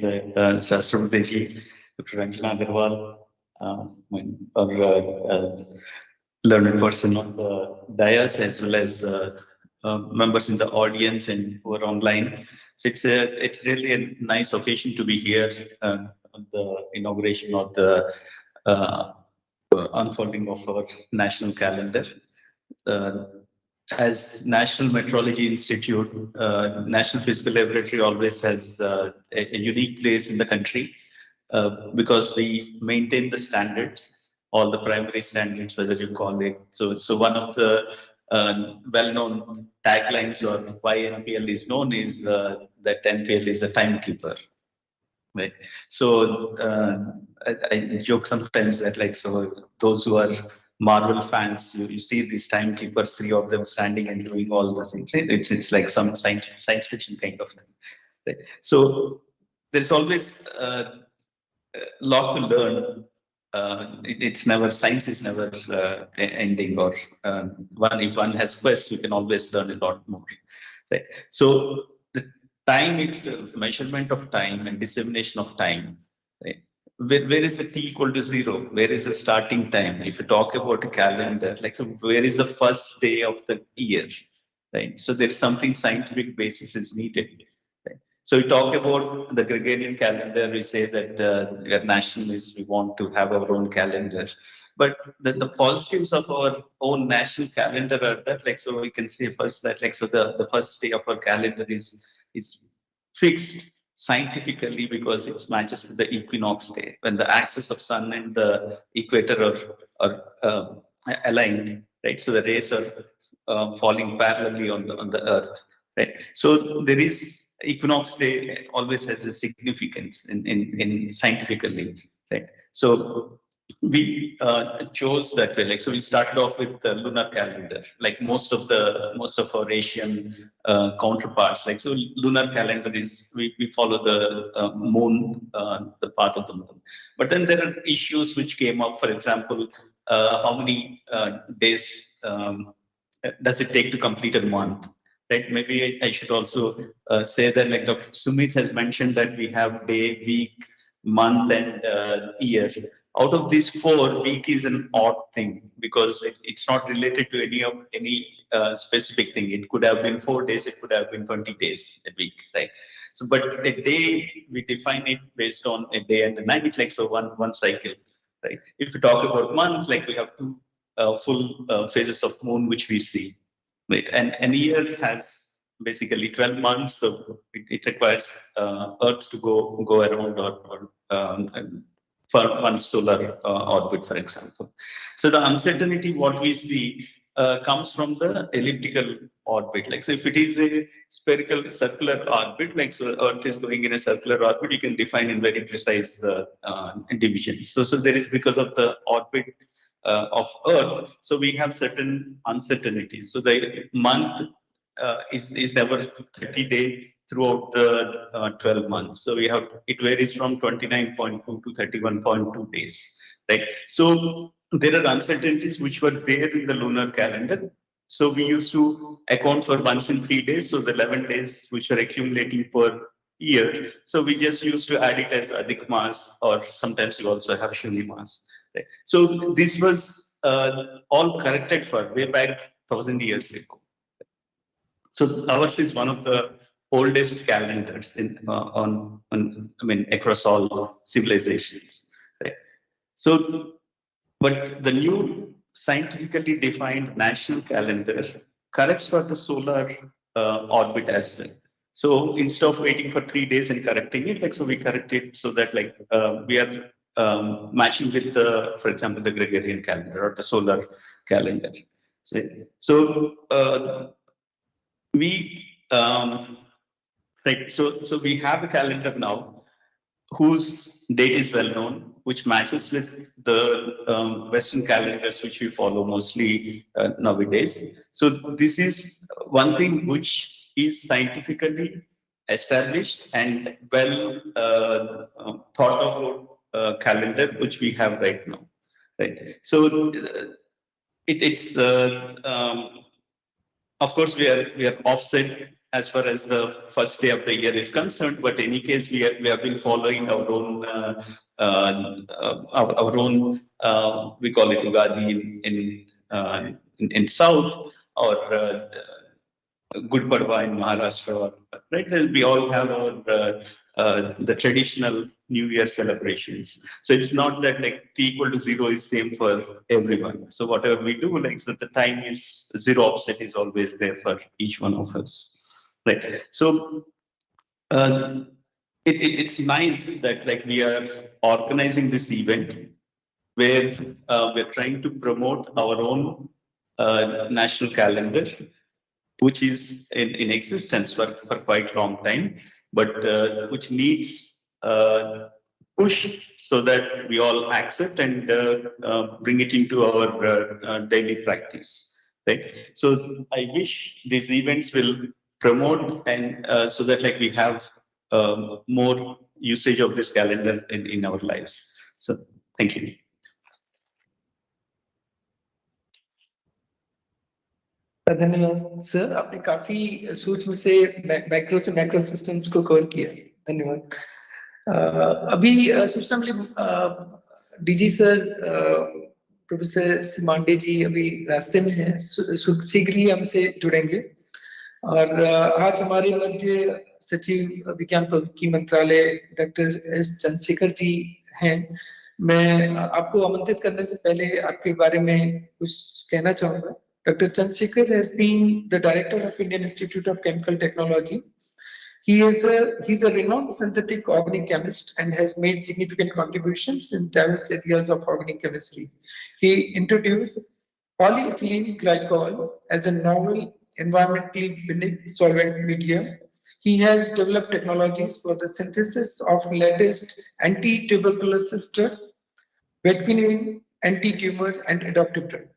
Sastrobuddhi, Dr. Ranjana Agarwal, our learned person on the dais, as well as members in the audience and who are online. So it's really a nice occasion to be here on the inauguration of the unfolding of our national calendar. As National Meteorology Institute, National Physical Laboratory always has a unique place in the country because we maintain the standards, all the primary standards, whether you call it. So one of the well-known taglines of why NPL is known is that NPL is a timekeeper. Right. So I joke sometimes that those who are Marvel fans, you see these timekeepers, three of them standing and doing all the things. Right? It's like some science fiction kind of thing. Right? So there's always a lot to learn. Science is never ending, or if one has quests, we can always learn a lot more. Right? So the time itself, measurement of time and dissemination of time. Right? Where is the t equal to 0? Where is the starting time? If you talk about a calendar, where is the first day of the year? Right. So there is something scientific basis is needed. Right? So we talk about the Gregorian calendar. We say that we are nationalists. We want to have our own calendar. But the positives of our own national calendar are that, so we can say first that, so the first day of our calendar is fixed scientifically because it matches with the equinox day when the axis of sun and the equator are aligned, right? So the rays are falling parallelly on the earth, right? So there is equinox day always has a significance in scientifically, right? So we chose that way. So we started off with the lunar calendar, like most of our Asian counterparts. So lunar calendar is we follow the moon, the path of the moon. But then there are issues which came up. For example, how many days does it take to complete a month? Right? Maybe I should also say that, like Dr. Sumit has mentioned, that we have day, week, month, and year. Out of these 4, week is an odd thing because it's not related to any specific thing. It could have been 4 days, it could have been 20 days a week, right? So, but a day, we define it based on a day and a night, so one cycle, right? If you talk about months, we have 2 full phases of moon which we see, right? And a year has basically 12 months, so it requires Earth to go around or for one solar orbit, for example. So the uncertainty what we see comes from the elliptical orbit. So if it is a spherical circular orbit, so Earth is going in a circular orbit, you can define in very precise divisions. So there is, because of the orbit of Earth, so we have certain uncertainties. So the month is never 30 days throughout the 12 months. So it varies from 29.2 to 31.2 days, right? So there are uncertainties which were there in the lunar calendar. So we used to account for once in 3 days. So the 11 days which are accumulating per year. So we just used to add it as Adhik Mas, or sometimes we also have Shuni Mas. Right? So this was all corrected for way back 1,000 years ago. So ours is one of the oldest calendars in I mean across all civilizations. Right? So, but the new scientifically defined national calendar corrects for the solar orbit as well. So instead of waiting for 3 days and correcting it, like so we correct it so that like we are matching with the, for example, the Gregorian calendar or the solar calendar. So we right. So we have a calendar now whose date is well known, which matches with the Western calendars which we follow mostly nowadays. So this is one thing which is scientifically established and well thought out calendar which we have right now. Right. So it's of course, we are offset as far as the first day of the year is concerned, but in any case, we have been following our own our own we call it Ugadi in South or Good Padwa in Maharashtra, right? Then we all have our the traditional New Year celebrations. So it's not that like t equal to 0 is same for everyone. So whatever we do, like so the time is zero offset is always there for each one of us, right? So uh, it's nice that like we are organizing this event where we're trying to promote our own national calendar which is in existence for quite long time, but which needs push so that we all accept and bring it into our daily practice, right? So I wish these events will promote and so that like we have more usage of this calendar in our lives. So thank you. धन्यवाद sir, आपने काफी सूक्ष्म से macro systems को cover किया। धन्यवाद। अभी सूचना मिली डीजी सर प्रोफेसर सिमांडे जी अभी रास्ते में हैं, शीघ्र ही हमसे जुड़ेंगे। और आज हमारे मध्य सचिव विज्ञान प्रौद्योगिकी मंत्रालय डॉक्टर एस चंद्रशेखर जी हैं। मैं आपको आमंत्रित करने से पहले आपके बारे में कुछ कहना चाहूंगा। Dr. Chandrasekhar has been the director of Indian Institute of Chemical Technology. He's a renowned synthetic organic chemist and has made significant contributions in diverse areas of organic chemistry. He introduced polyethylene glycol as a novel environmentally benign solvent medium. He has developed technologies for the synthesis of latest anti-tuberculosis drug, vaccine, anti-tumor, and adoptive drug.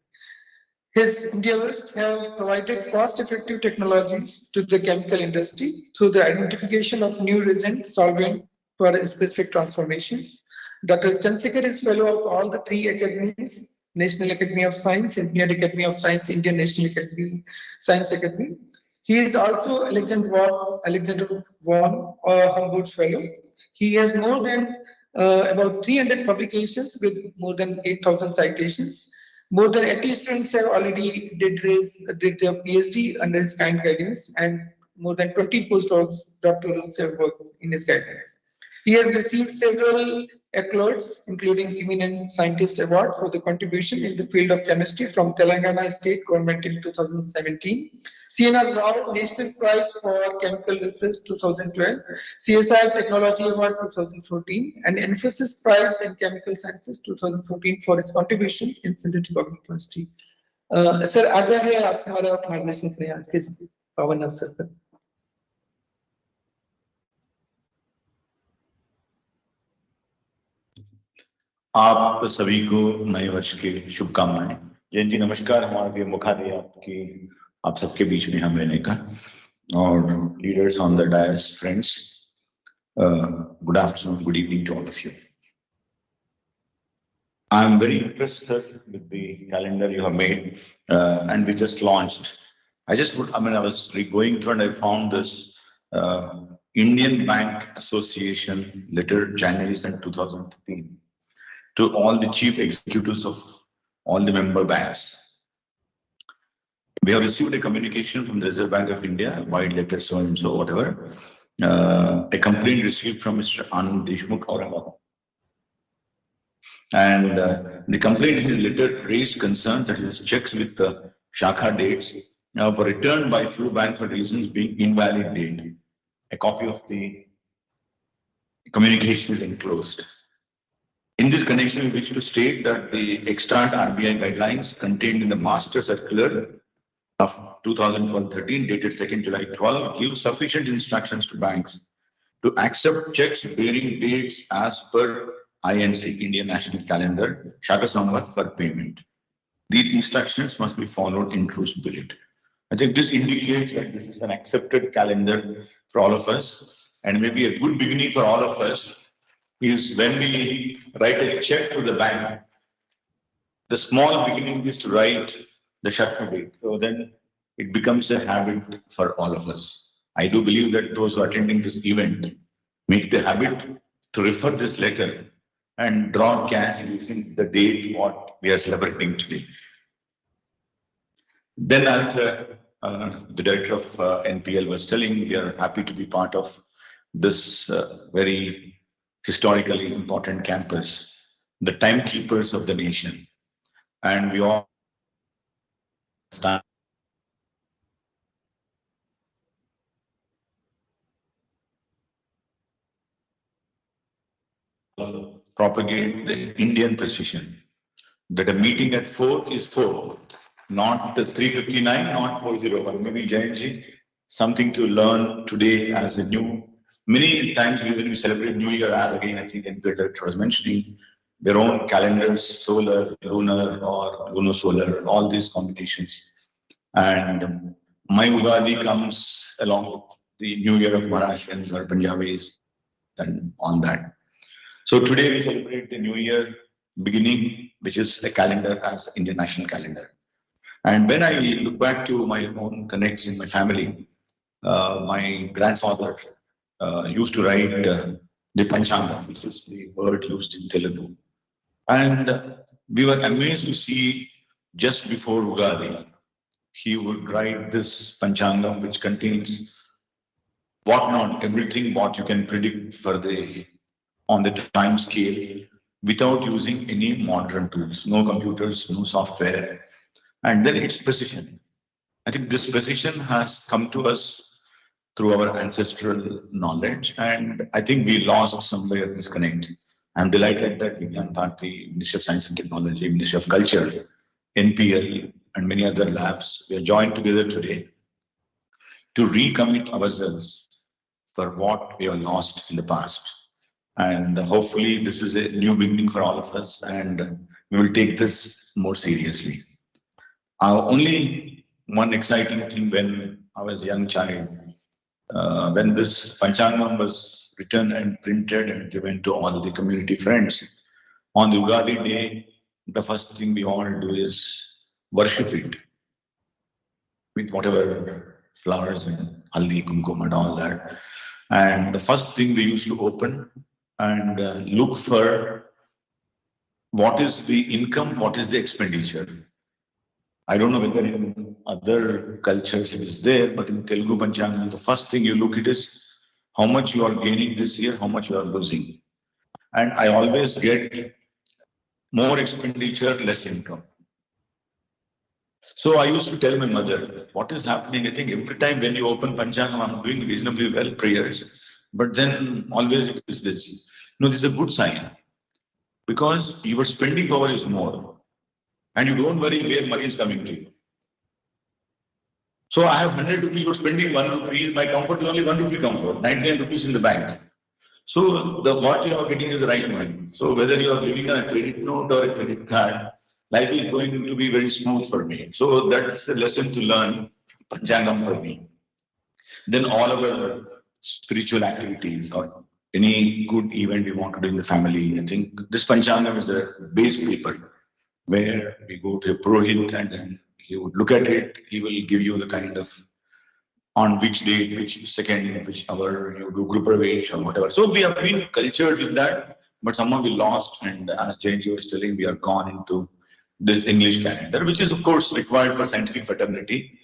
His endeavors have provided cost-effective technologies to the chemical industry through the identification of new resin solvent for specific transformations. Dr. Chandrasekhar is fellow of all the three academies: National Academy of Science, Indian Academy of Science, Indian National Academy, Science Academy. He is also Alexander Von Humboldt Fellow. He has more than about 300 publications with more than 8,000 citations. More than 80 students have already did their PhD under his kind guidance, and more than 20 postdocs, doctorals have worked in his guidance. He has received several accolades, including Eminent Scientist Award for the contribution in the field of chemistry from Telangana State Government in 2017, CNR Rao National Prize for Chemical Research 2012, CSR Technology Award 2014, and Emphasis Prize in Chemical Sciences 2014 for his contribution in synthetic organic chemistry. Sir आगे है आप हमारा मार्गदर्शन करें आज के पावन अवसर पर। आप सभी को नए वर्ष की शुभकामनाएं। जैन जी नमस्कार, हमारे लिए मौका दिया आप सबके बीच में हम रहने का। और leaders on the dais, friends, good afternoon, good evening to all of you. I am very impressed, sir, with the calendar you have made, and we just launched. I was going through and I found this Indian Bank Association letter, January 2013, to all the chief executives of all the member banks. We have received a communication from the Reserve Bank of India, wide letter so and so, whatever. A complaint received from Mr. Anand Deshmukh Aurangabad. And the complaint in his letter raised concern that his checks with the Shakha dates were returned by few bank for reasons being invalid date. A copy of the communication is enclosed. In this connection, we wish to state that the extant RBI guidelines contained in the Master Circular of 2012-13 dated 2nd July 12 give sufficient instructions to banks to accept checks bearing dates as per INC, Indian National Calendar, Shaka Samvat for payment. These instructions must be followed in true spirit. I think this indicates that this is an accepted calendar for all of us, and maybe a good beginning for all of us is when we write a check to the bank. The small beginning is to write the Shaka date. So then it becomes a habit for all of us. I do believe that those who are attending this event make it a habit to refer this letter and draw cash using the date what we are celebrating today. Then, as the director of NPL was telling, we are happy to be part of this very historically important campus, the timekeepers of the nation. And we all propagate the Indian position that a meeting at 4 is 4, not 3:59, not 4:01. Maybe Jayanji, something to learn today as a new. Many times when we celebrate New Year, as again I think NPL director was mentioning, their own calendars, solar, lunar, or lunar-solar, all these combinations. And my Ugadi comes along with the New Year of Maharashtrians or Punjabis and on that. So today we celebrate the New Year beginning, which is a calendar as Indian national calendar. And when I look back to my own connects in my family, my grandfather used to write the Panchanga, which is the word used in Telugu. And we were amazed to see just before Ugadi, he would write this Panchanga, which contains whatnot, everything what you can predict for the on the time scale without using any modern tools, no computers, no software, and then its precision. I think this precision has come to us through our ancestral knowledge, and I think we lost somewhere this connect. I'm delighted that Vigyan Bharati, Ministry of Science and Technology, Ministry of Culture, NPL, and many other labs, we are joined together today to recommit ourselves for what we have lost in the past. And hopefully this is a new beginning for all of us, and we will take this more seriously. Only one exciting thing when I was a young child, when this Panchangam was written and printed and given to all the community friends, on the Ugadi day, the first thing we all do is worship it with whatever flowers and haldi, kumkum and all that. And the first thing we used to open and look for what is the income, what is the expenditure. I don't know whether in other cultures it is there, but in Telugu Panchangam, the first thing you look at is how much you are gaining this year, how much you are losing. And I always get more expenditure, less income. So I used to tell my mother, what is happening? I think every time when you open Panchangam, I'm doing reasonably well, prayers, but then always it is this. No, this is a good sign because your spending power is more and you don't worry where money is coming to you. So I have 100 rupees, you're spending 1 rupee, my comfort is only 1 rupee comfort, 99 rupees in the bank. So the what you are getting is the right money. So whether you are living on a credit note or a credit card, life is going to be very smooth for me. So that's the lesson to learn Panchangam for me. Then all our spiritual activities or any good event we want to do in the family, I think this Panchangam is a base paper where we go to a Purohit and then he would look at it, he will give you the kind of on which date, which second, which hour you do group pravesh or whatever. So we have been cultured with that, but somehow we lost. And as Jayanji was telling, we are gone into this English calendar, which is of course required for scientific fraternity,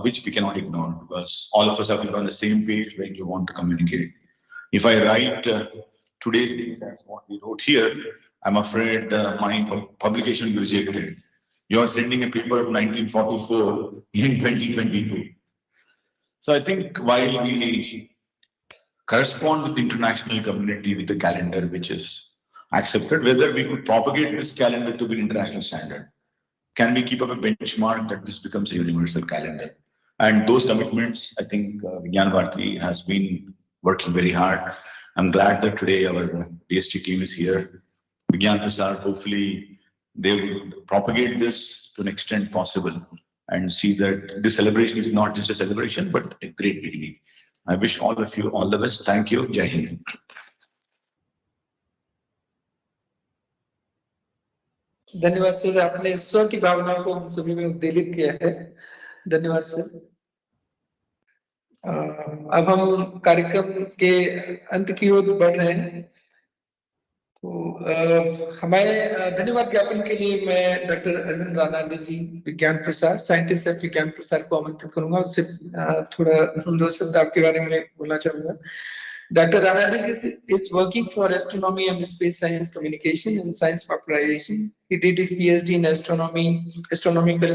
which we cannot ignore because all of us have to be on the same page when you want to communicate. If I write today's date as what we wrote here, I'm afraid my publication will be rejected. You are sending a paper of 1944 in 2022. So I think while we correspond with the international community with the calendar which is accepted, whether we could propagate this calendar to be international standard. Can we keep up a benchmark that this becomes a universal calendar? And those commitments, I think Vigyan Bharati has been working very hard. I'm glad that today our DST team is here. Vigyan Prasar, hopefully they will propagate this to an extent possible and see that this celebration is not just a celebration, but a great beginning. I wish all of you all the best. Thank you. Jai Hind. धन्यवाद sir, आपने स्व की भावनाओं को हम सभी में उद्वेलित किया है। धन्यवाद सर। अब हम कार्यक्रम के अंत की ओर बढ़ रहे हैं। तो हमारे धन्यवाद ज्ञापन के लिए मैं डॉक्टर अरविंद रानाडे जी, विज्ञान प्रसार, साइंटिस्ट ऑफ विज्ञान प्रसार को आमंत्रित करूंगा। उससे थोड़ा दो शब्द आपके बारे में बोलना चाहूंगा। Dr. Ranade is working for astronomy and space science communication and science popularization. He did his PhD in astronomical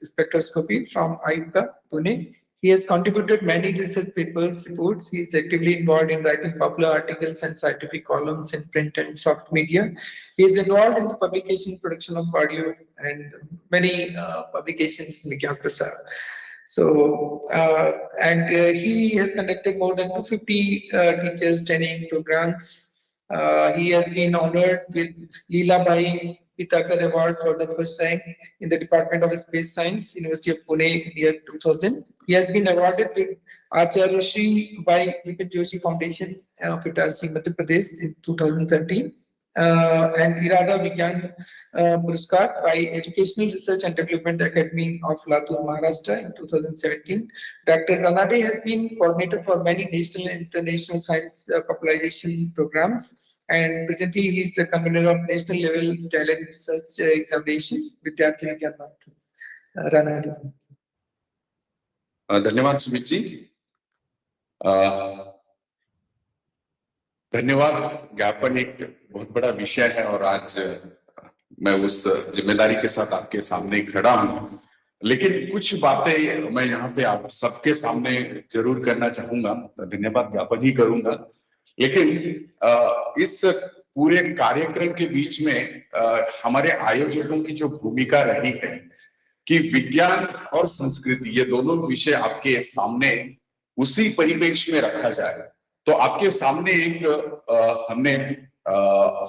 spectroscopy from IUCAA, Pune. He has contributed many research papers, reports. He is actively involved in writing popular articles and scientific columns in print and soft media. He is involved in the publication, production of audio and many publications in Vigyan Prasar. So, he has conducted more than 250 teachers training programs. He has been honored with Leela Bhai Pitakar Award for the first time in the Department of Space Science, University of Pune, year 2000. He has been awarded with Acharya Shri by Vipin Joshi Foundation of Itarsi, Madhya Pradesh in 2013. And Irada Vigyan Puruskar by Educational Research and Development Academy of Latur, Maharashtra in 2017. Dr. Ranade has been coordinator for many national and international science popularization programs, and presently he is the convener of national level talent research examination. Vidyarthi Vigyan Ranade. धन्यवाद सुमित जी। धन्यवाद ज्ञापन एक बहुत बड़ा विषय है और आज मैं उस जिम्मेदारी के साथ आपके सामने खड़ा हूं, लेकिन कुछ बातें मैं यहाँ पे आप सबके सामने जरूर करना चाहूंगा। धन्यवाद ज्ञापन ही करूंगा, लेकिन इस पूरे कार्यक्रम के बीच में हमारे आयोजकों की जो भूमिका रही है कि विज्ञान और संस्कृति ये दोनों विषय आपके सामने उसी परिप्रेक्ष्य में रखा जाए। तो आपके सामने एक हमने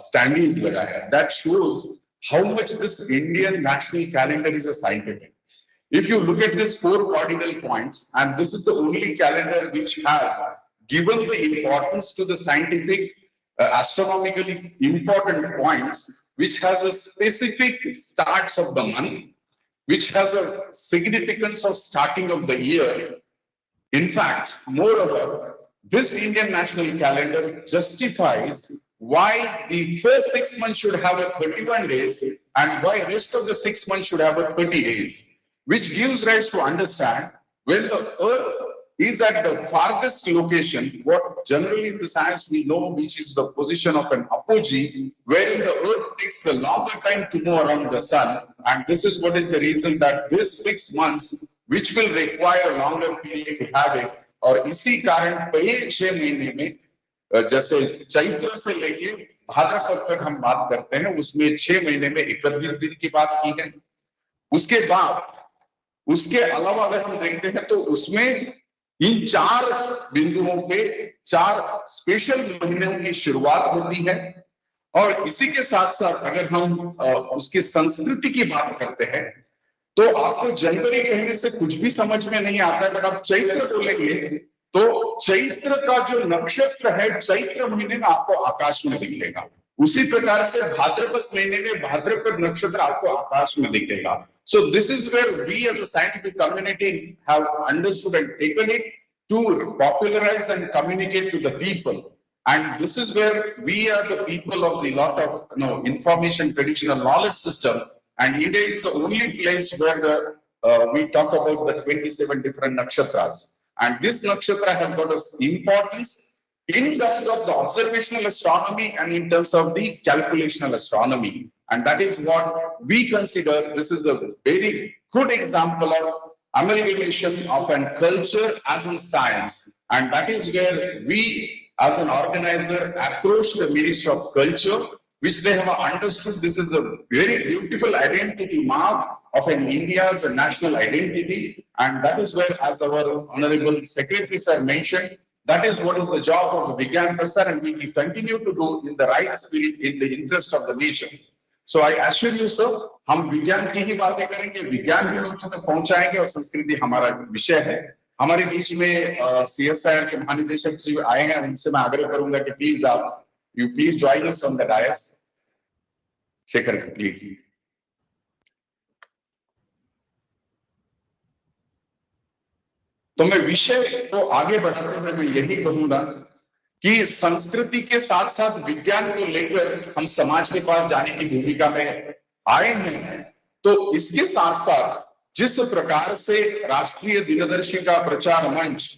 स्टैंडिंग्स लगाया है that shows how much this Indian national calendar is a scientific. If you look at these 4 cardinal points, and this is the only calendar which has given the importance to the scientific astronomically important points, which has a specific starts of the month, which has a significance of starting of the year. In fact, moreover, this Indian national calendar justifies why the first 6 months should have a 31 days and why rest of the 6 months should have a 30 days, which gives rise to understand when the earth is at the farthest location, what generally in the science we know, which is the position of an apogee, wherein the earth takes the longer time to move around the sun. And this is what is the reason that this 6 months, which will require longer period to have it, और इसी कारण पहले 6 महीने में जैसे चैत्र से लेके भाद्रपद तक हम बात करते हैं, उसमें 6 महीने में 31 दिन की बात की है। उसके बाद उसके अलावा अगर हम देखते हैं तो उसमें इन 4 बिंदुओं पे 4 स्पेशल महीनों की शुरुआत होती है। और इसी के साथ साथ अगर हम उसकी संस्कृति की बात करते हैं तो आपको जनवरी कहने से कुछ भी समझ में नहीं आता है, बट आप चैत्र बोलेंगे तो चैत्र का जो नक्षत्र है चैत्र महीने में आपको आकाश में दिखेगा। उसी प्रकार से भाद्रपद महीने में भाद्रपद नक्षत्र आपको आकाश में दिखेगा। So this is where we as a scientific community have understood and taken it to popularize and communicate to the people. And this is where we are the people of the lot of information traditional knowledge system. and India is the only place where we talk about the 27 different nakshatras. And this nakshatra has got a importance in terms of the observational astronomy and in terms of the calculational astronomy. And that is what we consider this is a very good example of amalgamation of a culture as in science. And that is where we as an organizer approach the Ministry of Culture, which they have understood this is a very beautiful identity mark of an India's national identity. And that is where, as our Honorable Secretary Sir mentioned, that is what is the job of the Vigyan Prasar, and we will continue to do in the right spirit in the interest of the nation. So I assure you, sir, हम विज्ञान की ही बातें करेंगे, विज्ञान भी लोगों तक पहुंचाएंगे और संस्कृति हमारा विषय है। हमारे बीच में CSIR के महानिदेशक जी आए हैं, उनसे मैं आग्रह करूंगा कि प्लीज आप you please join us on the dais. Shekhar, please. तो मैं विषय को आगे बढ़ाते हुए मैं यही कहूंगा कि संस्कृति के साथ साथ विज्ञान को लेकर हम समाज के पास जाने की भूमिका में आए हैं। तो इसके साथ साथ जिस प्रकार से राष्ट्रीय दिनदर्शिका प्रचार मंच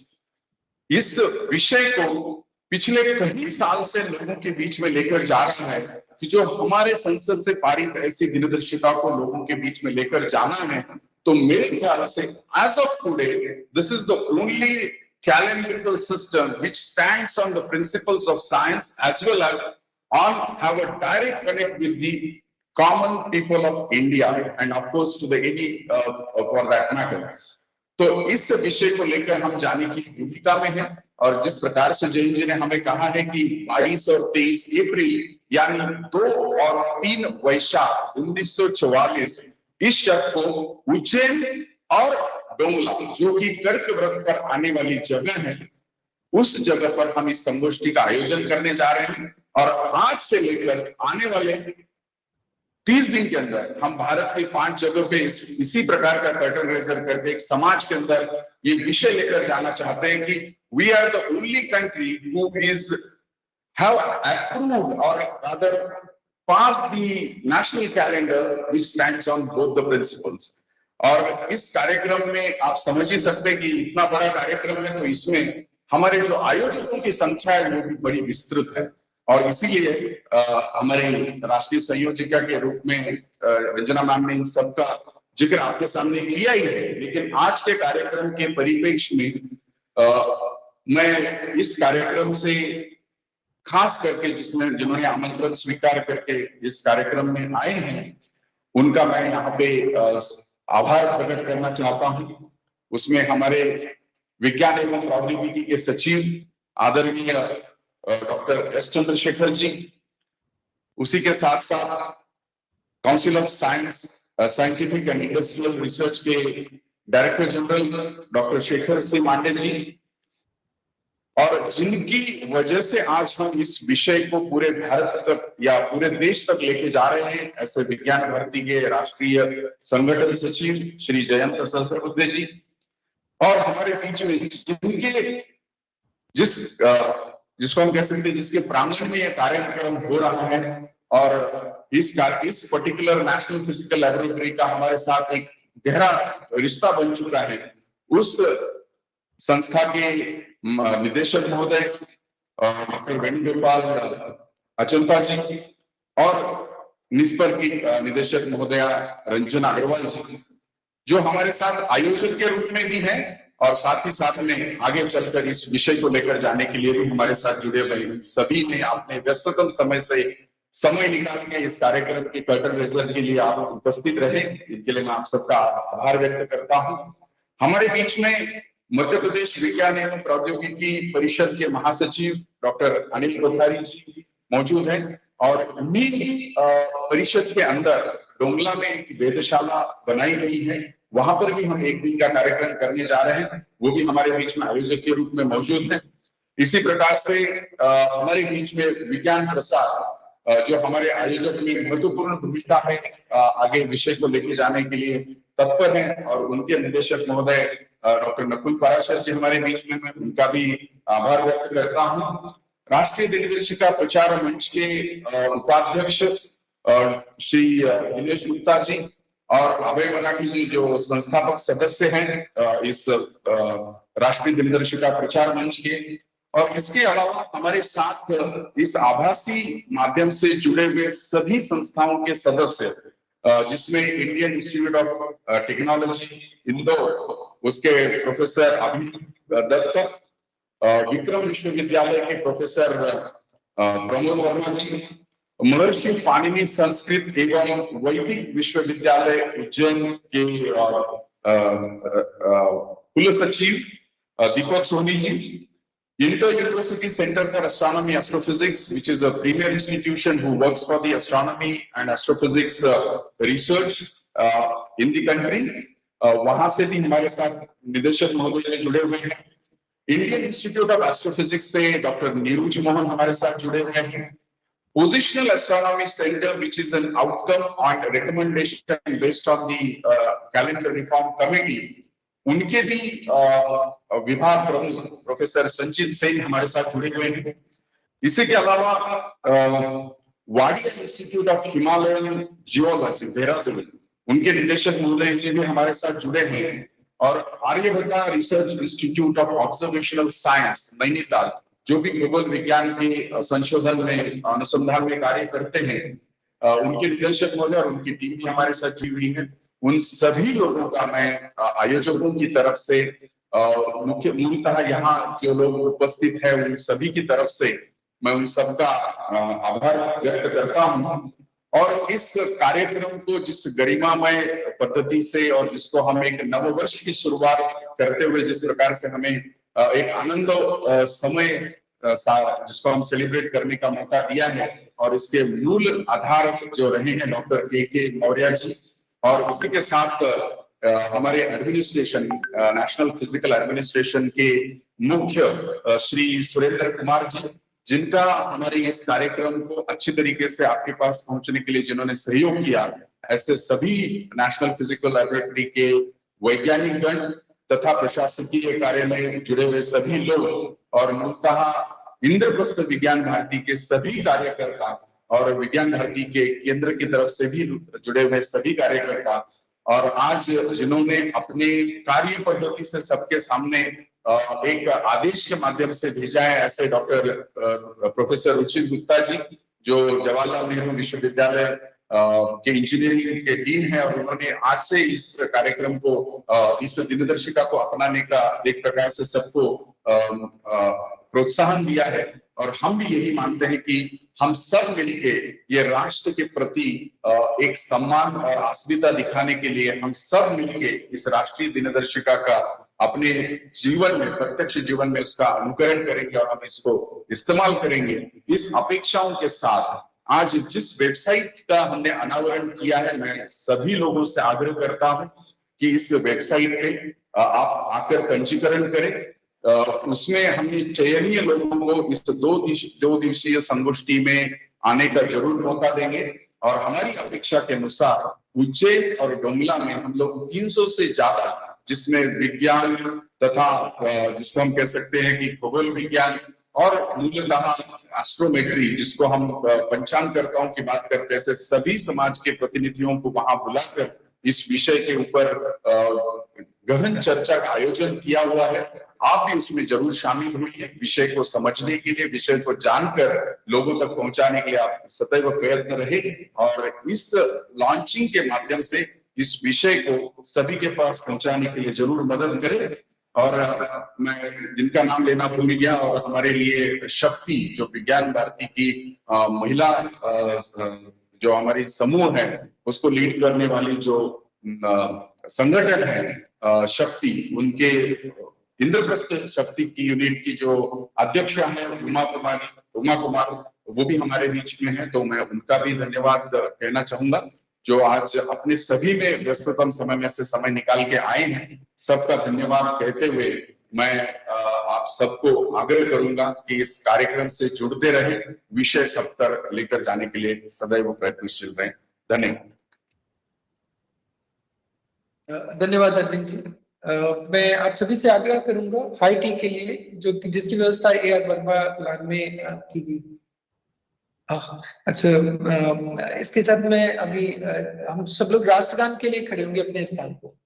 इस विषय को पिछले कई साल से लोगों के बीच में लेकर जा रहा है कि जो हमारे संसद से पारित ऐसी दिनदर्शिका को लोगों के बीच में लेकर जाना है, तो मेरे ख्याल से as of today this is the only calendrical system which stands on the principles of science as well as on have a direct connect with the common people of India and of course to the any for that matter. तो इस विषय को लेकर हम जाने की भूमिका में हैं और जिस प्रकार से जैन जी ने हमें कहा है कि 22 और 23 अप्रैल यानी 2 और 3 वैशाख 1944 इस शब्द को उज्जैन और डोंगला जो कि कर्क वृत्त पर आने वाली जगह है, उस जगह पर हम इस संगोष्ठी का आयोजन करने जा रहे हैं और आज से लेकर आने वाले 30 दिन के अंदर हम भारत के 5 जगह पे इसी प्रकार का कर्टन रेजर करके एक समाज के अंदर ये विषय लेकर जाना चाहते हैं कि we are the only country who is have approved or rather passed the national calendar which stands on both the principles. और इस कार्यक्रम में आप समझ ही सकते हैं कि इतना बड़ा कार्यक्रम है तो इसमें हमारे जो आयोजकों की संख्या है वो भी बड़ी विस्तृत है और इसीलिए हमारे राष्ट्रीय संयोजिका के रूप में रंजना मैम ने इन सबका जिक्र आपके सामने किया ही है, लेकिन आज के कार्यक्रम के परिप्रेक्ष्य में मैं इस कार्यक्रम से खास करके जिन्होंने आमंत्रण स्वीकार करके इस कार्यक्रम में आए हैं उनका मैं यहाँ पे आभार प्रकट करना चाहता हूँ। उसमें हमारे विज्ञान एवं प्रौद्योगिकी के सचिव आदरणीय डॉक्टर एस चंद्रशेखर जी, उसी के साथ साथ council of science scientific and industrial research के director general doctor Shekhar Singh Mande ji, और जिनकी वजह से आज हम इस विषय को पूरे भारत तक या पूरे देश तक लेके जा रहे हैं, ऐसे विज्ञान भारती के राष्ट्रीय संगठन सचिव श्री जयंत सहस्रबुद्धे जी, और हमारे बीच में जिनके जिसको हम कह सकते हैं जिसके प्रांगण में यह कार्यक्रम हो रहा है और इस पर्टिकुलर नेशनल फिजिकल लैबोरेटरी का हमारे साथ एक गहरा रिश्ता बन चुका है, उस संस्था के निदेशक महोदय डॉक्टर वेणुगोपाल अचंता जी और निस्पर की निदेशक महोदया रंजना अग्रवाल जी, जो हमारे साथ आयोजक के रूप में भी हैं और साथ ही साथ में आगे चलकर इस विषय को लेकर जाने के लिए भी हमारे साथ जुड़े हुए सभी ने अपने व्यस्ततम समय से समय निकाल के इस कार्यक्रम के कर्टन रेजर के लिए आप उपस्थित रहे, इनके लिए मैं आप सबका आभार व्यक्त करता हूं। हमारे बीच में मध्य प्रदेश विज्ञान एवं प्रौद्योगिकी परिषद के महासचिव डॉक्टर अनिल कोठारी जी मौजूद हैं और उन्हीं परिषद के अंदर डोंगला में एक वेधशाला बनाई गई है, वहां पर भी हम एक दिन का कार्यक्रम करने जा रहे हैं, वो भी हमारे बीच में आयोजक के रूप में मौजूद है। इसी प्रकार से हमारे बीच में विज्ञान प्रसार जो हमारे आयोजक में महत्वपूर्ण भूमिका है आगे विषय को लेके जाने के लिए तत्पर हैं और उनके निदेशक महोदय डॉक्टर नकुल पाराशर जी हमारे बीच में, मैं उनका भी आभार व्यक्त करता हूँ। राष्ट्रीय दिनदर्शिका प्रचार मंच के उपाध्यक्ष श्री दिनेश गुप्ता जी और अभय मराठी जी जो संस्थापक सदस्य हैं इस राष्ट्रीय दिनदर्शिका प्रचार मंच के, और इसके अलावा हमारे साथ इस आभासी माध्यम से जुड़े हुए सभी संस्थाओं के सदस्य, जिसमें Indian institute of technology Indore, उसके प्रोफेसर अमित दत्त, विक्रम विश्वविद्यालय के प्रोफेसर प्रमोद वर्मा जी, महर्षि पाणिनि संस्कृत एवं वैदिक विश्वविद्यालय उज्जैन के कुल सचिव Deepak Soni ji, Inter University Center for Astronomy Astrophysics, which is a premier institution who works for the astronomy and astrophysics research in the country. वहां से भी हमारे साथ निदेशक महोदय जुड़े हुए हैं। इंडियन इंस्टीट्यूट ऑफ एस्ट्रोफिजिक्स से डॉक्टर नीरूज मोहन हमारे साथ जुड़े हुए हैं। Positional astronomy centre, which is an outcome on recommendation based on the calendar reform committee, उनके भी विभाग प्रमुख प्रोफेसर संजीत सेन हमारे साथ जुड़े हुए हैं। इसी के अलावा Wadia institute of Himalayan geology Dehradun, उनके निदेशक महोदय जी भी हमारे साथ जुड़े हैं। और Aryabhatta Research Institute of Observational Science Nainital, जो भी खगोल विज्ञान के संशोधन में अनुसंधान में कार्य करते हैं, उनके निदेशक महोदय और उनकी टीम भी हमारे साथ जुड़ी हुई है। उन सभी लोगों का मैं आयोजकों की तरफ से मूलतः यहाँ जो लोग उपस्थित हैं उन सभी की तरफ से मैं उन सबका आभार व्यक्त करता हूँ। और इस कार्यक्रम को जिस गरिमामय पद्धति से और जिसको हम एक नववर्ष की शुरुआत करते हुए जिस प्रकार से हमें एक आनंद समय जिसको हम सेलिब्रेट करने का मौका दिया है, और इसके मूल आधार जो रहे हैं डॉक्टर के मौर्य जी, और इसी के साथ हमारे एडमिनिस्ट्रेशन, नेशनल फिजिकल एडमिनिस्ट्रेशन के मुख्य श्री सुरेंद्र कुमार जी, जिनका हमारे इस कार्यक्रम को अच्छी तरीके से आपके पास पहुंचने के लिए जिन्होंने सहयोग किया, ऐसे सभी नेशनल फिजिकल लैबोरेटरी के वैज्ञानिक गण तथा प्रशासकीय कार्य में जुड़े हुए सभी लोग, और मूलतः इंद्रप्रस्थ विज्ञान भारती के सभी कार्यकर्ता और विज्ञान भारती के केंद्र की तरफ से भी जुड़े हुए सभी कार्यकर्ता, और आज जिन्होंने अपने कार्य पद्धति से सबके सामने एक आदेश के माध्यम से भेजा है, ऐसे डॉक्टर प्रोफेसर रुचिर गुप्ता जी, जो जवाहरलाल नेहरू विश्वविद्यालय के इंजीनियरिंग के डीन है, और उन्होंने आज से इस कार्यक्रम को, इस दिनदर्शिका को अपनाने का एक प्रकार से सबको प्रोत्साहन दिया है। और हम भी यही मानते हैं कि हम सब मिलके ये राष्ट्र के प्रति एक सम्मान और अस्मिता दिखाने के लिए हम सब मिलके इस राष्ट्रीय दिनदर्शिका का अपने जीवन में, प्रत्यक्ष जीवन में उसका अनुकरण करेंगे और हम इसको इस्तेमाल करेंगे। इस अपेक्षाओं के साथ आज जिस वेबसाइट का हमने अनावरण किया है, मैं सभी लोगों से आग्रह करता हूं कि इस वेबसाइट पे आप आकर पंजीकरण करें। उसमें हमने चयनीय लोगों को इस दो दिवसीय संगोष्ठी में आने का जरूर मौका देंगे, और हमारी अपेक्षा के अनुसार उज्जैन और डोंगला में हम लोग 300 से ज्यादा, जिसमें विज्ञान तथा जिसको हम कह सकते हैं कि खगोल विज्ञान और मूलतः एस्ट्रोमेट्री, जिसको हम पंचांगकर्ताओं की बात करते हैं, ऐसे सभी समाज के प्रतिनिधियों को वहां बुलाकर इस विषय के ऊपर गहन चर्चा का आयोजन किया हुआ है। आप भी उसमें जरूर शामिल हुई, विषय को समझने के लिए, विषय को जानकर लोगों तक पहुंचाने के लिए आप सदैव प्रयत्न रहे, और इस लॉन्चिंग के माध्यम से इस विषय को सभी के पास पहुंचाने के लिए जरूर मदद करें। और मैं जिनका नाम लेना भूल गया, और हमारे लिए शक्ति जो विज्ञान भारती की महिला जो हमारी समूह है उसको लीड करने वाली जो संगठन है शक्ति, उनके इंद्रप्रस्थ शक्ति की यूनिट की जो अध्यक्ष है उमा कुमार, वो भी हमारे बीच में है, तो मैं उनका भी धन्यवाद कहना चाहूंगा, जो आज अपने सभी में व्यस्ततम समय में से समय निकाल के आए हैं। सबका धन्यवाद कहते हुए मैं आप सबको आग्रह करूंगा कि इस कार्यक्रम से जुड़ते रहे, विषय सब तक लेकर जाने के लिए सदैव प्रयत्नशील रहें। धन्यवाद। धन्यवाद अरविंद जी। मैं आप सभी से आग्रह करूंगा हाई टी के लिए, जो जिसकी व्यवस्था AR वर्मा प्लान में की गई। अच्छा, इसके साथ में अभी हम सब लोग राष्ट्रगान के लिए खड़े होंगे अपने स्थान पर।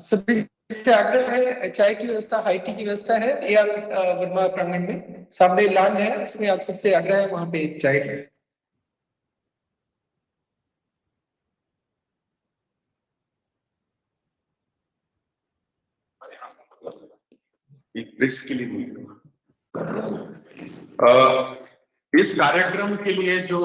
सभी से आग्रह है, चाय की व्यवस्था, हाई टी की व्यवस्था है AR वर्मा प्रांगण में, सामने लान है, उसमें आप सबसे आग्रह है वहां पे चाय है। एक प्रेस के लिए नहीं। इस कार्यक्रम के लिए जो